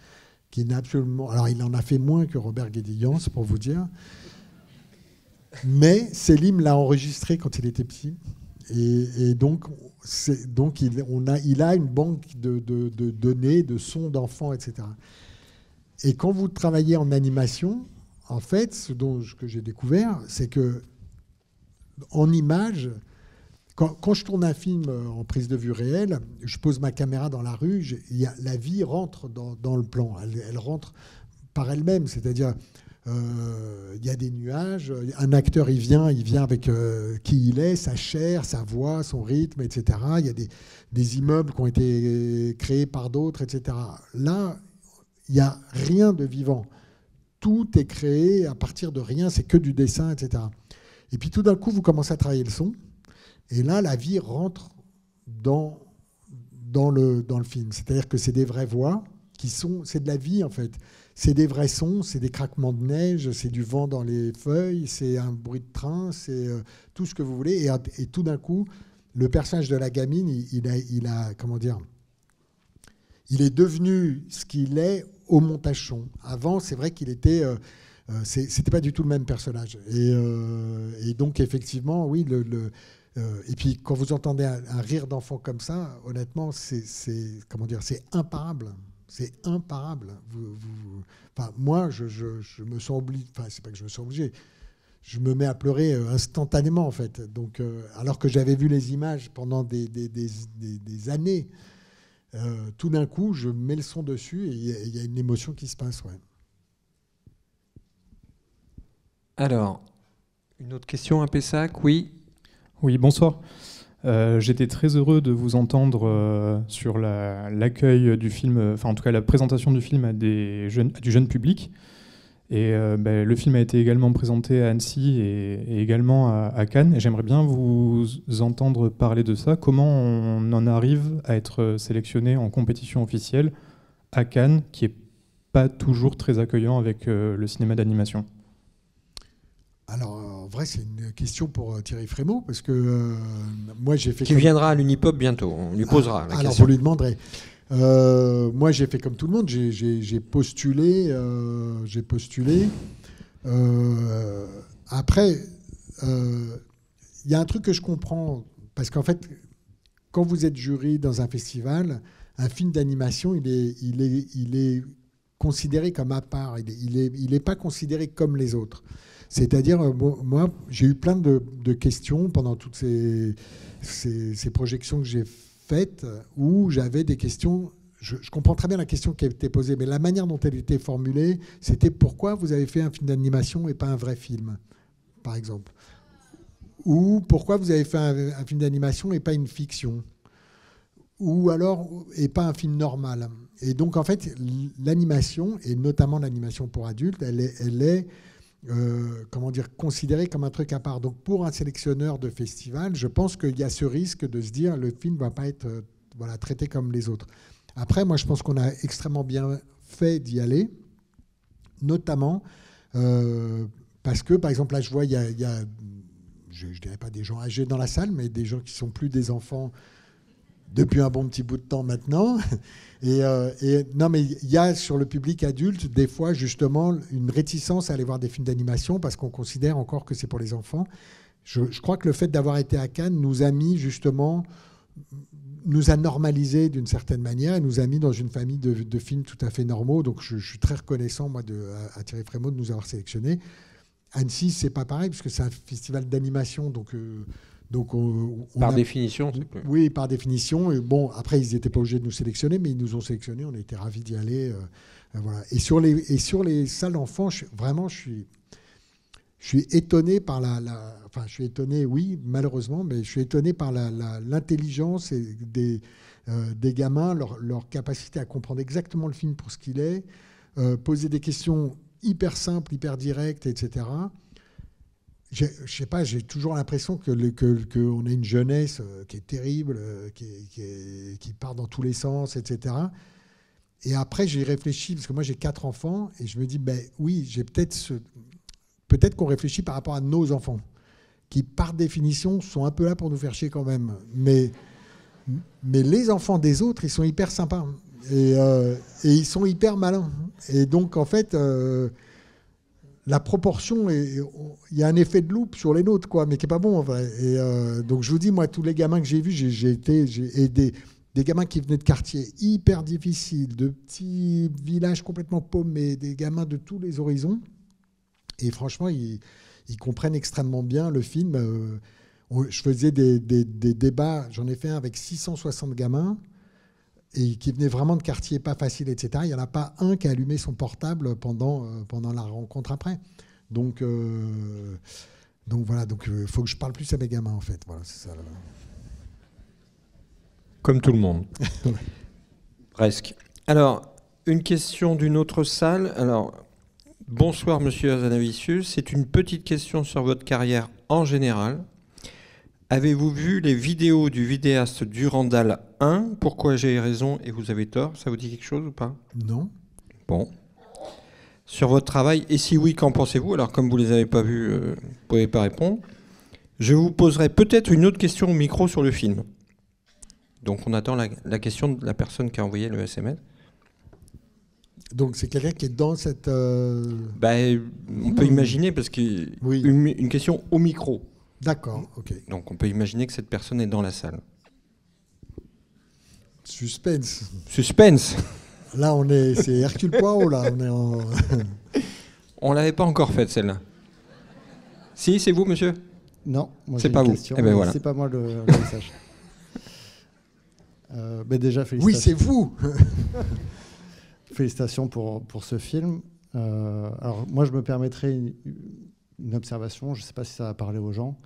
qui n'a absolument... Alors, il en a fait moins que Robert Guédiguian, c'est pour vous dire. Mais Selim l'a enregistré quand il était petit. Et donc il a une banque de données, de sons d'enfants, etc. Et quand vous travaillez en animation... En fait, ce que j'ai découvert, c'est que en image, quand je tourne un film en prise de vue réelle, je pose ma caméra dans la rue, la vie rentre dans le plan. Elle rentre par elle-même, c'est-à-dire il y a des nuages, un acteur il vient avec qui il est, sa chair, sa voix, son rythme, etc. Il y a des immeubles qui ont été créés par d'autres, etc. Là, il n'y a rien de vivant. Tout est créé à partir de rien, c'est que du dessin, etc. Et puis tout d'un coup, vous commencez à travailler le son, et là, la vie rentre dans le film. C'est-à-dire que c'est des vraies voix, c'est de la vie en fait. C'est des vrais sons, c'est des craquements de neige, c'est du vent dans les feuilles, c'est un bruit de train, c'est tout ce que vous voulez. Et tout d'un coup, le personnage de la gamine, il a comment dire, il est devenu ce qu'il est au montage son. Avant, c'est vrai qu'il était... c'était pas du tout le même personnage. Et donc, effectivement, oui. Et puis, quand vous entendez un rire d'enfant comme ça, honnêtement, comment dire, c'est imparable. C'est imparable. Enfin, moi, je me sens obligé... Enfin, c'est pas que je me sens obligé. Je me mets à pleurer instantanément, en fait. Donc, alors que j'avais vu les images pendant des années... tout d'un coup, je mets le son dessus et il y a une émotion qui se passe. Ouais. Alors, une autre question à Pessac, oui. Oui, bonsoir. J'étais très heureux de vous entendre sur l'accueil du film, enfin en tout cas la présentation du film à du jeune public. Et le film a été également présenté à Annecy et également à Cannes. Et j'aimerais bien vous entendre parler de ça. Comment on en arrive à être sélectionné en compétition officielle à Cannes, qui n'est pas toujours très accueillant avec le cinéma d'animation? Alors, en vrai, c'est une question pour Thierry Frémaux, parce que moi, j'ai fait... Qui viendra à l'Unipop bientôt, on lui posera la question. Alors, vous lui demanderez. Moi, j'ai fait comme tout le monde, j'ai postulé. Après, il y a un truc que je comprends, parce qu'en fait, quand vous êtes jury dans un festival, un film d'animation, il est considéré comme à part, il n'est pas considéré comme les autres. C'est-à-dire, moi, j'ai eu plein de questions pendant toutes ces projections que j'ai faites, où j'avais des questions. Je comprends très bien la question qui a été posée, mais la manière dont elle était formulée, c'était pourquoi vous avez fait un film d'animation et pas un vrai film, par exemple. Ou pourquoi vous avez fait un film d'animation et pas une fiction. Ou alors, et pas un film normal. Et donc, en fait, l'animation, et notamment l'animation pour adultes, elle est comment dire, considéré comme un truc à part. Donc pour un sélectionneur de festival, je pense qu'il y a ce risque de se dire le film ne va pas être traité comme les autres. Après, moi je pense qu'on a extrêmement bien fait d'y aller, notamment parce que, par exemple, là je vois, il y a je ne dirais pas des gens âgés dans la salle, mais des gens qui ne sont plus des enfants depuis un bon petit bout de temps maintenant. Et non, mais il y a sur le public adulte, des fois, justement, une réticence à aller voir des films d'animation parce qu'on considère encore que c'est pour les enfants. Je crois que le fait d'avoir été à Cannes nous a mis, justement, nous a normalisé d'une certaine manière et nous a mis dans une famille de films tout à fait normaux. Donc, je suis très reconnaissant, moi, à Thierry Frémaux de nous avoir sélectionnés. Annecy, c'est pas pareil, parce que c'est un festival d'animation, donc par définition. Oui, par définition. Et bon, après, ils n'étaient pas obligés de nous sélectionner, mais ils nous ont sélectionnés. On a été ravis d'y aller. Voilà. Et sur les salles d'enfants, je suis étonné par enfin, je suis étonné, oui, malheureusement, mais je suis étonné par l'intelligence des gamins, leur capacité à comprendre exactement le film pour ce qu'il est, poser des questions hyper simples, hyper directes, etc. Je sais pas, j'ai toujours l'impression qu'on a une jeunesse qui est terrible, qui part dans tous les sens, etc. Et après, j'ai réfléchi, parce que moi j'ai 4 enfants, et je me dis, ben oui, j'ai peut-être qu'on réfléchit par rapport à nos enfants, qui par définition sont un peu là pour nous faire chier quand même. Mais les enfants des autres, ils sont hyper sympas. Et ils sont hyper malins. Et donc, en fait... la proportion, il y a un effet de loupe sur les nôtres, quoi, mais qui n'est pas bon en vrai. Et donc je vous dis, moi, tous les gamins que j'ai vus, et des gamins qui venaient de quartiers hyper difficiles, de petits villages complètement paumés, des gamins de tous les horizons. Et franchement, ils comprennent extrêmement bien le film. Je faisais des débats, j'en ai fait un avec 660 gamins, et qui venaient vraiment de quartiers pas faciles, etc. Il n'y en a pas un qui a allumé son portable pendant la rencontre après. Donc voilà, donc faut que je parle plus à mes gamins, en fait. Voilà, c'est ça. Comme tout le monde. Presque. Alors, une question d'une autre salle. Alors, bonsoir, monsieur Hazanavicius. C'est une petite question sur votre carrière en général. Avez-vous vu les vidéos du vidéaste Durandal 1 ? Pourquoi j'ai raison et vous avez tort ? Ça vous dit quelque chose ou pas ? Non. Bon. Sur votre travail, et si oui, qu'en pensez-vous ? Alors, comme vous ne les avez pas vus, vous ne pouvez pas répondre. Je vous poserai peut-être une autre question au micro sur le film. Donc, on attend la question de la personne qui a envoyé le SMS. Donc, c'est quelqu'un qui est dans cette... on peut imaginer, parce qu'une une question au micro. D'accord, ok. Donc on peut imaginer que cette personne est dans la salle. Suspense. Suspense. Là, c'est Hercule Poirot, là. On l'avait pas encore faite, celle-là. Si, c'est vous, monsieur ? Non, moi c'est pas vous. Question, voilà. C'est pas moi le message. Déjà, félicitations. Oui, c'est vous. Félicitations pour ce film. Alors, moi, je me permettrai une observation, je ne sais pas si ça va parler aux gens.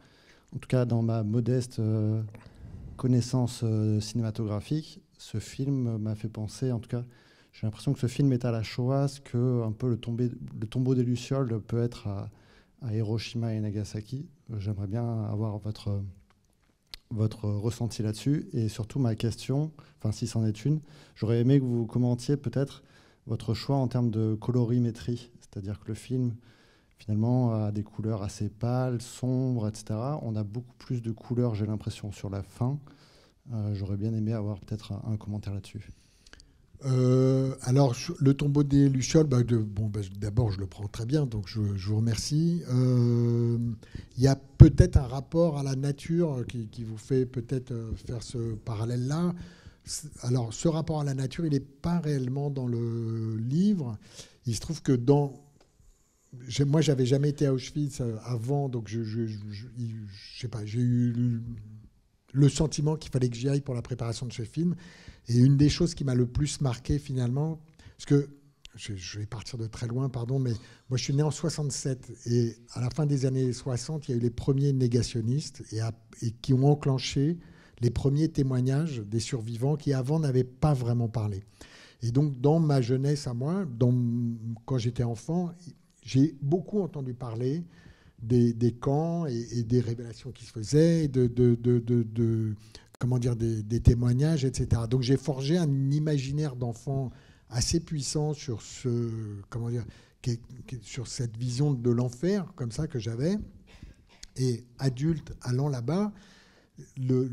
en tout cas dans ma modeste connaissance cinématographique, ce film m'a fait penser, en tout cas, j'ai l'impression que ce film est à la Shoah, ce que un peu le tombeau des Lucioles peut être à Hiroshima et Nagasaki. J'aimerais bien avoir votre ressenti là-dessus. Et surtout, ma question, enfin si c'en est une, j'aurais aimé que vous commentiez peut-être votre choix en termes de colorimétrie. C'est-à-dire que le film, finalement, a des couleurs assez pâles, sombres, etc. On a beaucoup plus de couleurs, j'ai l'impression, sur la fin. J'aurais bien aimé avoir peut-être un commentaire là-dessus. Alors, le tombeau des Lucioles, d'abord, je le prends très bien, donc je vous remercie. Il y a peut-être un rapport à la nature qui vous fait peut-être faire ce parallèle-là. Alors, ce rapport à la nature, il n'est pas réellement dans le livre. Il se trouve que moi, j'avais jamais été à Auschwitz avant, donc je sais pas, j'ai eu le sentiment qu'il fallait que j'y aille pour la préparation de ce film. Et une des choses qui m'a le plus marqué finalement, parce que je vais partir de très loin, pardon, mais moi je suis né en 67 et à la fin des années 60, il y a eu les premiers négationnistes et qui ont enclenché les premiers témoignages des survivants qui avant n'avaient pas vraiment parlé. Et donc dans ma jeunesse à moi, quand j'étais enfant, j'ai beaucoup entendu parler des camps et des révélations qui se faisaient, des témoignages, etc. Donc j'ai forgé un imaginaire d'enfant assez puissant sur sur cette vision de l'enfer, comme ça, que j'avais. Et adulte, allant là-bas, le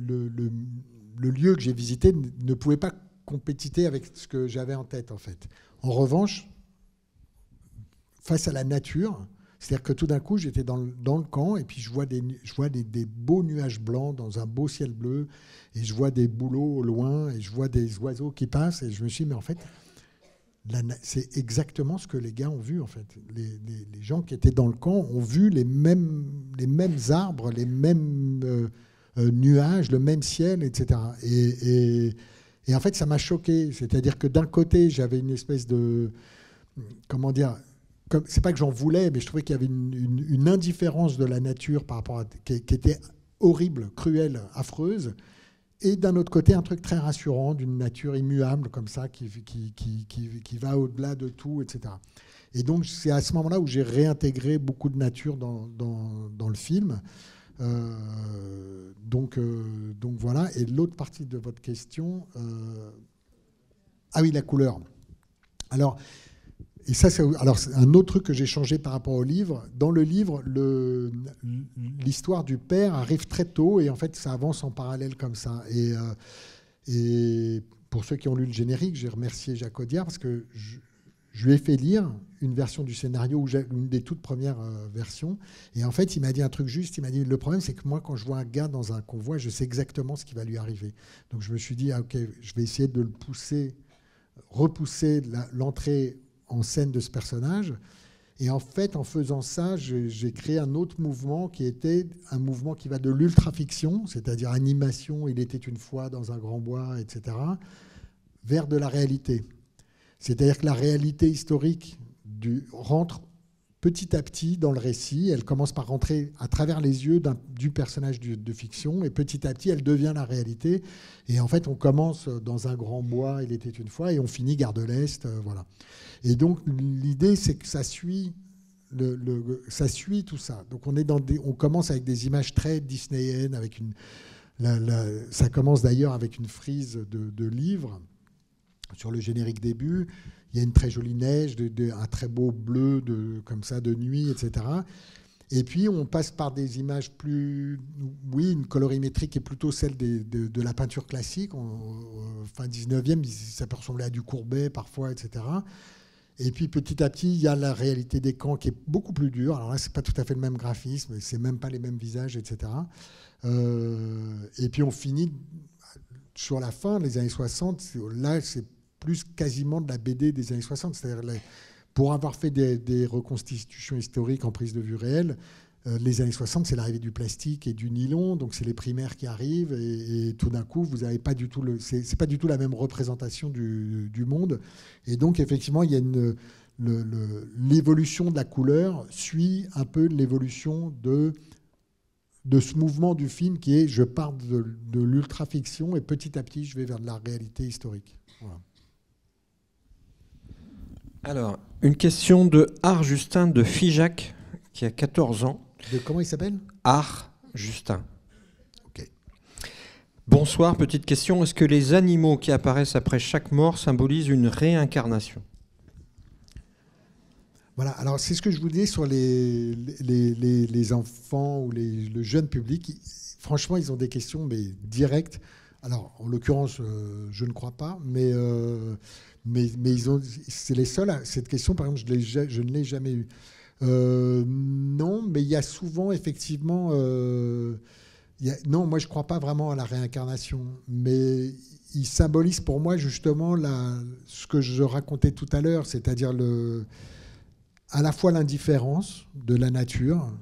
lieu que j'ai visité ne pouvait pas compétiter avec ce que j'avais en tête, en fait. En revanche, face à la nature, c'est-à-dire que tout d'un coup, j'étais dans le camp et puis je vois des beaux nuages blancs dans un beau ciel bleu et je vois des bouleaux au loin et je vois des oiseaux qui passent et je me suis dit, mais en fait, c'est exactement ce que les gars ont vu, en fait. Les gens qui étaient dans le camp ont vu les mêmes arbres, les mêmes nuages, le même ciel, etc. Et en fait, ça m'a choqué. C'est-à-dire que d'un côté, j'avais une espèce de... c'est pas que j'en voulais, mais je trouvais qu'il y avait une indifférence de la nature par rapport qui était horrible, cruelle, affreuse. Et d'un autre côté, un truc très rassurant, d'une nature immuable comme ça, qui va au-delà de tout, etc. Et donc, c'est à ce moment-là où j'ai réintégré beaucoup de nature dans le film. Donc voilà. Et l'autre partie de votre question... Ah oui, la couleur. Alors... Et ça, c'est un autre truc que j'ai changé par rapport au livre. Dans le livre, l'histoire du père arrive très tôt et en fait, ça avance en parallèle comme ça. Et pour ceux qui ont lu le générique, j'ai remercié Jacques Audiard parce que je lui ai fait lire une version du scénario, une des toutes premières versions. Et en fait, il m'a dit un truc juste. Il m'a dit, le problème, c'est que moi, quand je vois un gars dans un convoi, je sais exactement ce qui va lui arriver. Donc, je me suis dit, OK, je vais essayer de repousser l'entrée en scène de ce personnage. Et en fait, en faisant ça, j'ai créé un autre mouvement qui était un mouvement qui va de l'ultra-fiction, c'est-à-dire animation, il était une fois dans un grand bois, etc., vers de la réalité. C'est-à-dire que la réalité historique rentre petit à petit dans le récit. Elle commence par rentrer à travers les yeux du personnage de fiction, et petit à petit, elle devient la réalité. Et en fait, on commence dans un grand bois, il était une fois, et on finit gare de l'Est, voilà. Et donc, l'idée, c'est que ça suit tout ça. Donc, on commence avec des images très disneyennes, avec ça commence d'ailleurs avec une frise de livres sur le générique début. Il y a une très jolie neige, un très beau bleu comme ça de nuit, etc. Et puis on passe par des images une colorimétrie qui est plutôt celle de la peinture classique. Fin 19e, ça peut ressembler à du Courbet parfois, etc. Et puis petit à petit, il y a la réalité des camps qui est beaucoup plus dure. Alors là, c'est pas tout à fait le même graphisme, c'est même pas les mêmes visages, etc. Et puis on finit sur la fin des années 60. Là, c'est plus quasiment de la BD des années 60. C'est-à-dire, pour avoir fait des reconstitutions historiques en prise de vue réelle, les années 60, c'est l'arrivée du plastique et du nylon, donc c'est les primaires qui arrivent, et tout d'un coup, vous n'avez pas du tout c'est pas du tout la même représentation du monde. Et donc, effectivement, il y a l'évolution de la couleur suit un peu l'évolution de ce mouvement du film qui est je pars de l'ultra-fiction et petit à petit je vais vers de la réalité historique. Voilà. Alors, une question de Art Justin de Figeac, qui a 14 ans. Comment il s'appelle ? Art Justin. Ok. Bonsoir, petite question. Est-ce que les animaux qui apparaissent après chaque mort symbolisent une réincarnation ? Voilà, alors c'est ce que je vous disais sur les enfants ou le jeune public. Franchement, ils ont des questions mais directes. Alors, en l'occurrence, je ne crois pas, mais c'est les seuls. Cette question, par exemple, je ne l'ai jamais eue. Non, mais il y a souvent, effectivement... non, moi, je ne crois pas vraiment à la réincarnation, mais il symbolise pour moi, justement, ce que je racontais tout à l'heure, c'est-à-dire à la fois l'indifférence de la nature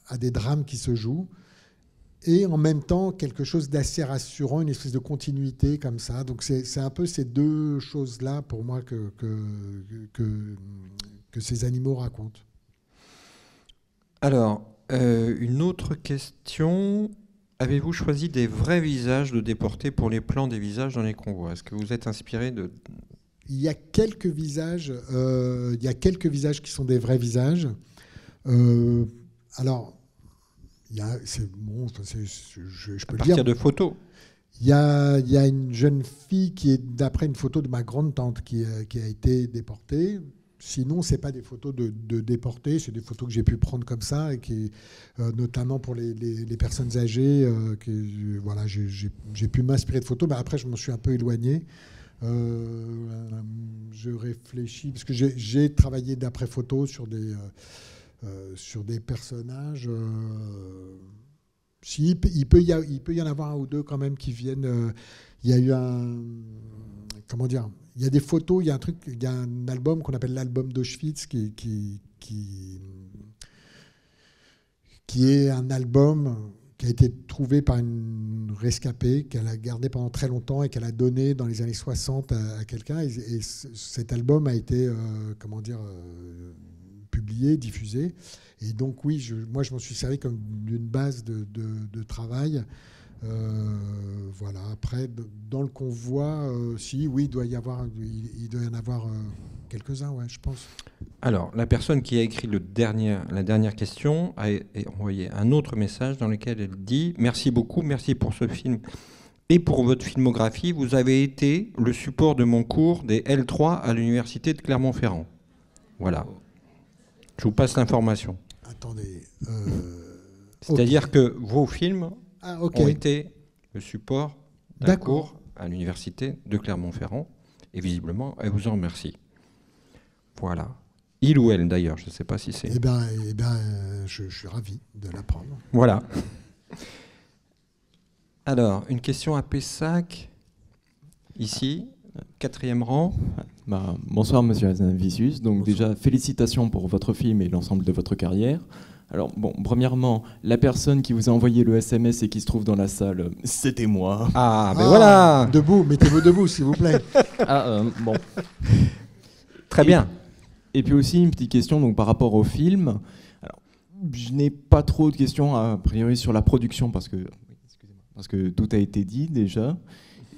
à des drames qui se jouent, et en même temps quelque chose d'assez rassurant, une espèce de continuité comme ça. Donc c'est un peu ces deux choses-là pour moi que ces animaux racontent. Alors, une autre question. Avez-vous choisi des vrais visages de déportés pour les plans des visages dans les convois ? Est-ce que vous êtes inspiré de... Il y a quelques visages qui sont des vrais visages. Alors, je peux le dire. À partir de photos. Il y a une jeune fille qui est d'après une photo de ma grande-tante qui a été déportée. Sinon, ce n'est pas des photos de déportés, c'est des photos que j'ai pu prendre comme ça, et qui, notamment pour les personnes âgées, voilà, j'ai pu m'inspirer de photos, mais après, je m'en suis un peu éloigné. Je réfléchis, parce que j'ai travaillé d'après photo sur des personnages. Si, il peut y en avoir un ou deux quand même qui viennent. Il y a eu comment dire, il y a des photos, il y a un album qu'on appelle l'album d'Auschwitz qui est un album qui a été trouvé par une rescapée, qu'elle a gardé pendant très longtemps et qu'elle a donné dans les années 60 à quelqu'un. Et cet album a été, publié, diffusé. Et donc oui, moi je m'en suis servi comme d'une base de travail. Voilà. Après, dans le convoi, oui, il doit y en avoir quelques-uns, ouais, je pense. Alors, la personne qui a écrit la dernière question a envoyé un autre message dans lequel elle dit « Merci beaucoup, merci pour ce film et pour votre filmographie. Vous avez été le support de mon cours des L3 à l'université de Clermont-Ferrand. » Voilà. Je vous passe l'information. Attendez. C'est-à-dire que vos films ont été le support d'un cours à l'université de Clermont-Ferrand. Et visiblement, elle vous en remercie. Voilà. Il ou elle, d'ailleurs, je ne sais pas si c'est... je suis ravi de l'apprendre. Voilà. Alors, une question à Pessac, ici, 4e rang. Bonsoir, monsieur Hazanavicius. Donc déjà, félicitations pour votre film et l'ensemble de votre carrière. Alors, premièrement, la personne qui vous a envoyé le SMS et qui se trouve dans la salle, c'était moi. Voilà. Debout, mettez-vous debout, s'il vous plaît. Bon. Très bien. Et puis aussi, une petite question donc, par rapport au film. Alors, je n'ai pas trop de questions, a priori, sur la production, parce que tout a été dit déjà.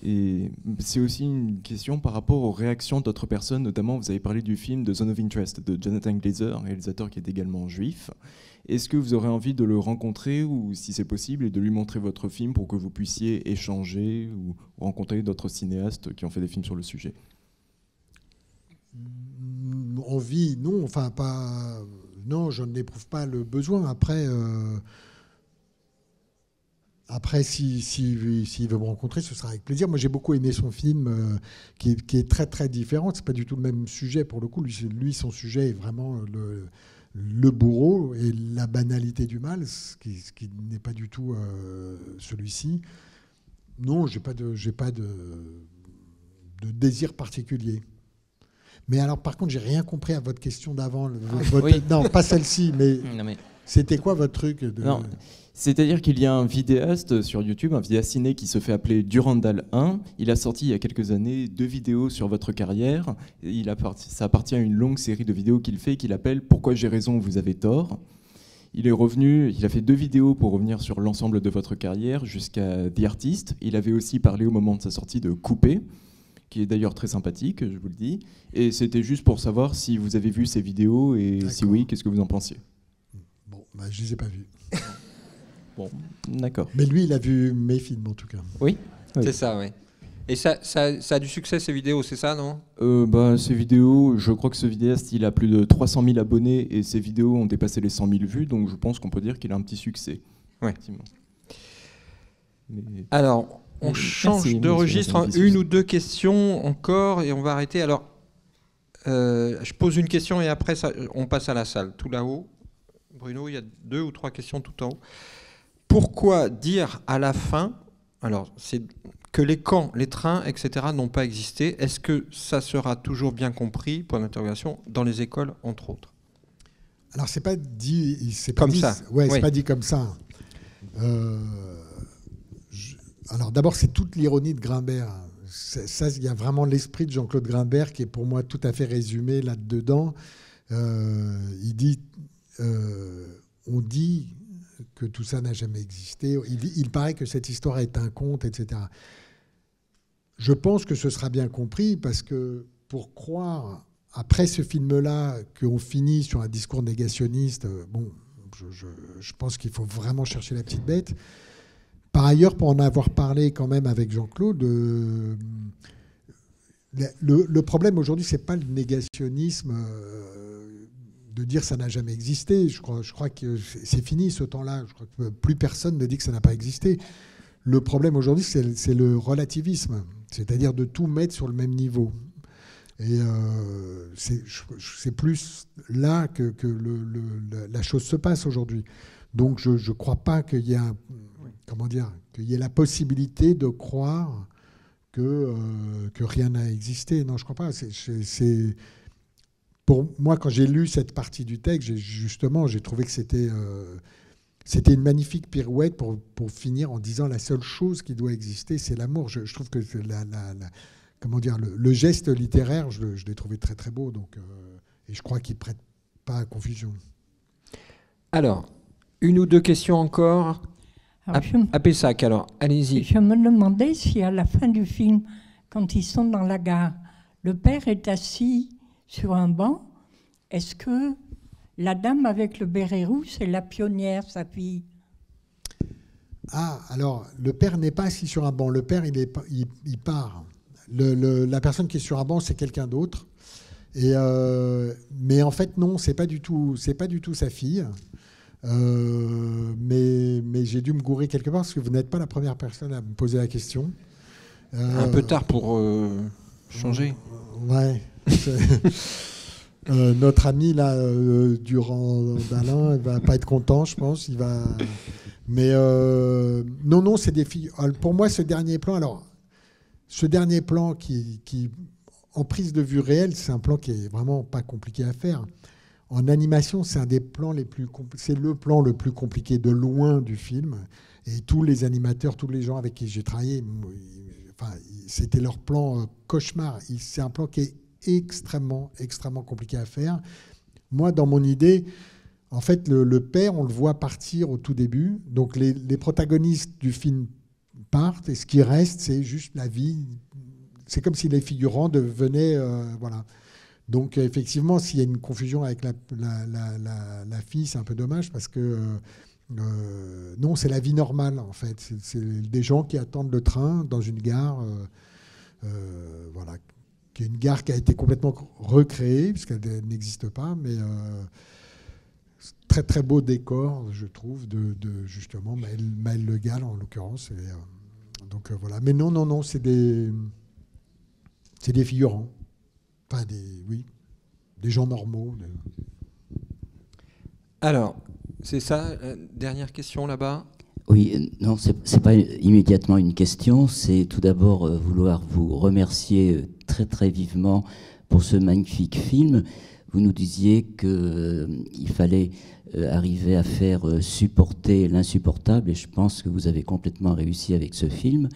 Et c'est aussi une question par rapport aux réactions d'autres personnes, notamment vous avez parlé du film The Zone of Interest de Jonathan Glazer, un réalisateur qui est également juif. Est-ce que vous aurez envie de le rencontrer ou, si c'est possible, et de lui montrer votre film pour que vous puissiez échanger ou rencontrer d'autres cinéastes qui ont fait des films sur le sujet? Envie, non, enfin pas, non, je n'éprouve pas le besoin. Après, s'il veut me rencontrer, ce sera avec plaisir. Moi, j'ai beaucoup aimé son film, qui est très, très différent. C'est pas du tout le même sujet, pour le coup. Lui, son sujet est vraiment le bourreau et la banalité du mal, ce qui n'est pas du tout celui-ci. Non, j'ai pas de désir particulier. Mais alors, par contre, j'ai rien compris à votre question d'avant. Oui. Non, pas celle-ci, mais... Non, mais... C'était quoi votre truc Non, c'est-à-dire qu'il y a un vidéaste sur YouTube, un vidéaste ciné qui se fait appeler Durandal 1. Il a sorti il y a quelques années 2 vidéos sur votre carrière. Ça appartient à une longue série de vidéos qu'il fait qu'il appelle « Pourquoi j'ai raison, vous avez tort ». Il est revenu, il a fait 2 vidéos pour revenir sur l'ensemble de votre carrière jusqu'à The Artist. Il avait aussi parlé au moment de sa sortie de Coupé, qui est d'ailleurs très sympathique, je vous le dis. Et c'était juste pour savoir si vous avez vu ces vidéos et si oui, qu'est-ce que vous en pensiez? Bon, je les ai pas vus. Bon, d'accord. Mais lui, il a vu mes films en tout cas. Oui, C'est ça, oui. Et ça a du succès, ces vidéos, c'est ça, non? Ces vidéos, je crois que ce vidéaste, il a plus de 300 000 abonnés et ses vidéos ont dépassé les 100 000 vues, donc je pense qu'on peut dire qu'il a un petit succès. Ouais. Mais... Alors, on change de registre, une ou deux questions encore et on va arrêter. Alors, je pose une question et après, on passe à la salle. Tout là-haut, Bruno, il y a 2 ou 3 questions tout en haut. Pourquoi dire à la fin, alors, c'est que les camps, les trains, etc. n'ont pas existé? Est-ce que ça sera toujours bien compris, point d'interrogation, dans les écoles, entre autres? Alors, c'est pas dit... C'est comme ça. Ouais, c'est pas dit comme ça. Alors, d'abord, c'est toute l'ironie de Grimbert. Ça, il y a vraiment l'esprit de Jean-Claude Grimbert qui est pour moi tout à fait résumé là-dedans. Il dit... on dit que tout ça n'a jamais existé. Il paraît que cette histoire est un conte, etc. Je pense que ce sera bien compris parce que pour croire, après ce film-là, qu'on finit sur un discours négationniste, bon, je pense qu'il faut vraiment chercher la petite bête. Par ailleurs, pour en avoir parlé quand même avec Jean-Claude, le problème aujourd'hui, c'est pas le négationnisme de dire ça n'a jamais existé. Je crois que c'est fini ce temps-là. Je crois que plus personne ne dit que ça n'a pas existé. Le problème aujourd'hui, c'est le relativisme, c'est-à-dire de tout mettre sur le même niveau. Et c'est plus là que la chose se passe aujourd'hui. Donc je ne crois pas qu'il y ait qu'il y ait la possibilité de croire que rien n'a existé. Non, je ne crois pas. Pour moi, quand j'ai lu cette partie du texte, j'ai trouvé que c'était une magnifique pirouette pour finir en disant la seule chose qui doit exister, c'est l'amour. Je trouve que le geste littéraire, je l'ai trouvé très très beau. Donc, et je crois qu'il ne prête pas à confusion. Alors, une ou deux questions encore. À Pessac, alors, allez-y. Je me demandais si à la fin du film, quand ils sont dans la gare, le père est assis sur un banc. Est-ce que la dame avec le béret rouge, c'est la pionnière, sa fille? Ah, alors, le père n'est pas assis sur un banc. Le père, il part. La personne qui est sur un banc, c'est quelqu'un d'autre. Mais en fait, non, c'est pas du tout sa fille. Mais j'ai dû me gourer quelque part parce que vous n'êtes pas la première personne à me poser la question. Un peu tard pour changer. Ouais. Notre ami là, Durand d'Alain, il va pas être content, je pense. Mais non, c'est des filles. Pour moi, ce dernier plan qui en prise de vue réelle, c'est un plan qui est vraiment pas compliqué à faire. En animation, c'est le plan le plus compliqué de loin du film. Et tous les animateurs, tous les gens avec qui j'ai travaillé, c'était leur plan cauchemar. C'est un plan qui est extrêmement, extrêmement compliqué à faire. Moi, dans mon idée, en fait, le père, on le voit partir au tout début. Donc, les protagonistes du film partent et ce qui reste, c'est juste la vie. C'est comme si les figurants devenaient... voilà. Donc, effectivement, s'il y a une confusion avec la fille, c'est un peu dommage parce que... non, c'est la vie normale, en fait. C'est des gens qui attendent le train dans une gare... voilà, qui est une gare qui a été complètement recréée, puisqu'elle n'existe pas, mais très très beau décor, je trouve, de justement Maël Le Gall, en l'occurrence. Donc voilà. Mais non, c'est des figurants. Enfin, des gens normaux. Alors, c'est ça, dernière question là-bas. Oui, non, c'est pas immédiatement une question, c'est tout d'abord vouloir vous remercier très très vivement pour ce magnifique film. Vous nous disiez qu'il fallait arriver à faire supporter l'insupportable et je pense que vous avez complètement réussi avec ce film.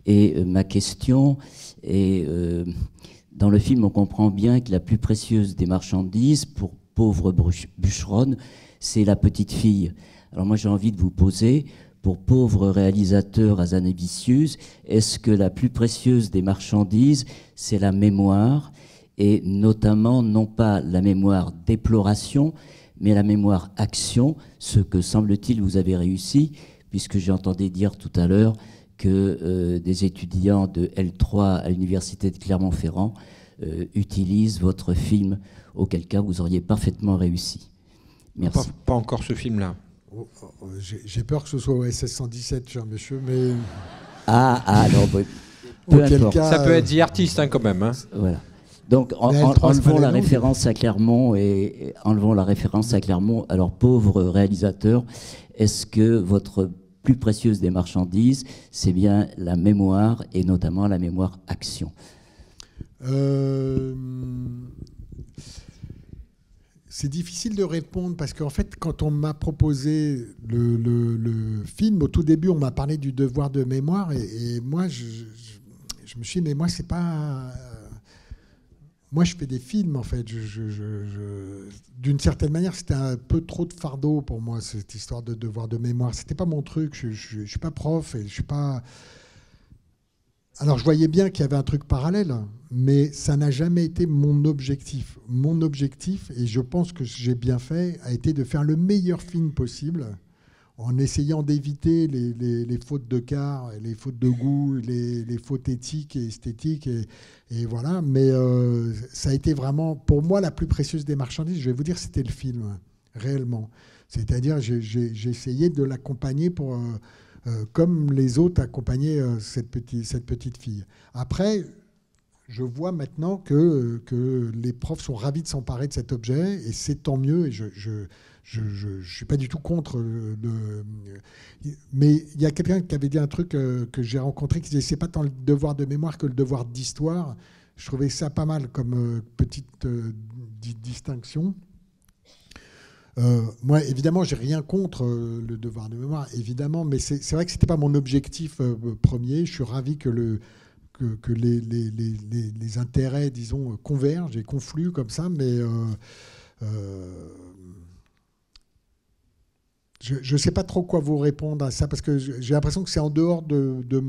Et ma question est, dans le film on comprend bien que la plus précieuse des marchandises, pour pauvre bûcheronne, c'est la petite fille. Alors moi j'ai envie de vous poser, pour pauvre réalisateur Hazanavicius, est-ce que la plus précieuse des marchandises, c'est la mémoire, et notamment non pas la mémoire déploration, mais la mémoire action, ce que semble-t-il vous avez réussi, puisque j'ai entendu dire tout à l'heure que des étudiants de L3 à l'université de Clermont-Ferrand utilisent votre film, auquel cas vous auriez parfaitement réussi. Merci. Pas encore ce film-là. J'ai peur que ce soit au SS 117, cher monsieur, mais... non, peu importe. Ça peut être The Artist, hein, quand même. Hein. Voilà. Donc, enlevons la référence à Clermont et enlevons la référence à Clermont. Alors, pauvre réalisateur, est-ce que votre plus précieuse des marchandises, c'est bien la mémoire et notamment la mémoire action? C'est difficile de répondre parce qu'en fait, quand on m'a proposé le film, au tout début, on m'a parlé du devoir de mémoire et moi, je me suis dit, mais moi, c'est pas... Moi, je fais des films, en fait. D'une certaine manière, c'était un peu trop de fardeau pour moi, cette histoire de devoir de mémoire. C'était pas mon truc. Je suis pas prof et je suis pas... Alors, je voyais bien qu'il y avait un truc parallèle, mais ça n'a jamais été mon objectif. Mon objectif, et je pense que j'ai bien fait, a été de faire le meilleur film possible, en essayant d'éviter les fautes de quart, les fautes de goût, les fautes éthiques et esthétiques, et voilà. Mais ça a été vraiment, pour moi, la plus précieuse des marchandises. Je vais vous dire, c'était le film, réellement. C'est-à-dire, j'ai essayé de l'accompagner pour... comme les autres accompagnaient cette petite fille. Après, je vois maintenant que les profs sont ravis de s'emparer de cet objet, et c'est tant mieux, et je suis pas du tout contre. Mais il y a quelqu'un qui avait dit un truc que j'ai rencontré, qui disait c'est pas tant le devoir de mémoire que le devoir d'histoire. Je trouvais ça pas mal comme petite distinction. Moi, évidemment, j'ai rien contre le devoir de mémoire, évidemment, mais c'est vrai que c'était pas mon objectif premier. Je suis ravi que les intérêts, disons, convergent et confluent comme ça, mais je sais pas trop quoi vous répondre à ça, parce que j'ai l'impression que c'est en dehors de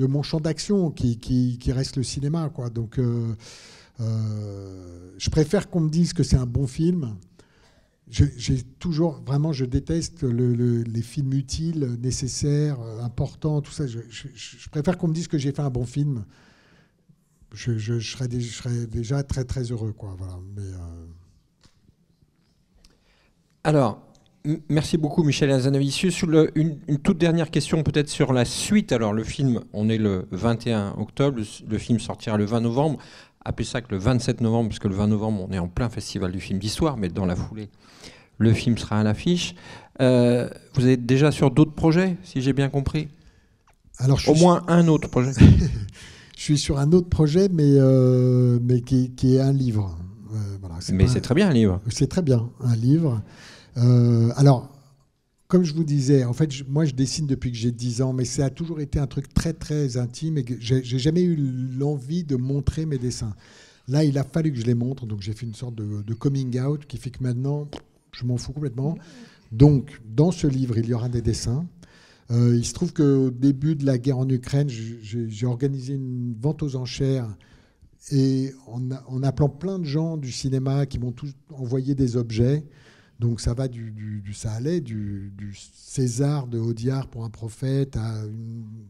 mon champ d'action qui reste le cinéma, quoi. Donc je préfère qu'on me dise que c'est un bon film. J'ai toujours, vraiment, je déteste les films utiles, nécessaires, importants, tout ça. Je préfère qu'on me dise que j'ai fait un bon film. Je serais déjà très très heureux, quoi. Voilà. Mais, Alors, merci beaucoup, Michel Hazanavicius. Une toute dernière question, peut-être sur la suite. Alors, le film, on est le 21 octobre, le film sortira le 20 novembre. Appelez ça que le 27 novembre, parce que le 20 novembre, on est en plein festival du film d'histoire, mais dans la foulée, le film sera à l'affiche. Vous êtes déjà sur d'autres projets, si j'ai bien compris? Alors, au moins un autre projet. Je suis sur un autre projet, mais qui est un livre. Voilà, c'est très bien, un livre. C'est très bien, un livre. Alors, comme je vous disais, en fait, moi, je dessine depuis que j'ai 10 ans, mais ça a toujours été un truc très, très intime, et que j'ai jamais eu l'envie de montrer mes dessins. Là, il a fallu que je les montre, donc j'ai fait une sorte de coming out qui fait que maintenant, je m'en fous complètement. Donc, dans ce livre, il y aura des dessins. Il se trouve qu'au début de la guerre en Ukraine, j'ai organisé une vente aux enchères, et en appelant plein de gens du cinéma qui m'ont tous envoyé des objets. Donc ça va ça allait du César de Audiard pour un prophète à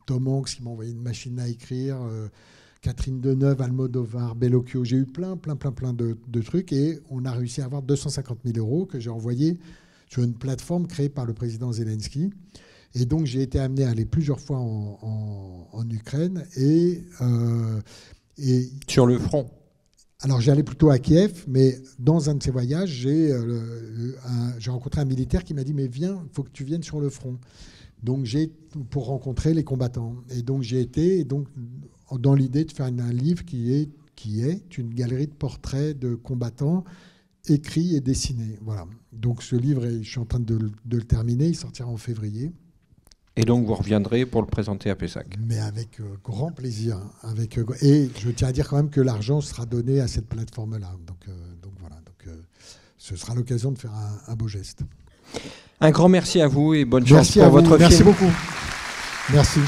Tom Hanks qui m'a envoyé une machine à écrire, Catherine Deneuve, Almodovar, Bellocchio. J'ai eu plein de trucs, et on a réussi à avoir 250 000 € que j'ai envoyés sur une plateforme créée par le président Zelensky. Et donc j'ai été amené à aller plusieurs fois en Ukraine et sur le front. Alors j'allais plutôt à Kiev, mais dans un de ces voyages, j'ai rencontré un militaire qui m'a dit « Mais viens, il faut que tu viennes sur le front ». Donc pour rencontrer les combattants. Et donc j'ai été, et donc, dans l'idée de faire un livre qui est une galerie de portraits de combattants écrits et dessinés. Voilà. Donc ce livre, je suis en train de le terminer, il sortira en février. Et donc vous reviendrez pour le présenter à Pessac. Mais avec grand plaisir. Et je tiens à dire quand même que l'argent sera donné à cette plateforme-là. Donc voilà. Ce sera l'occasion de faire un beau geste. Un grand merci à vous et bonne chance pour votre film. Merci beaucoup. Merci.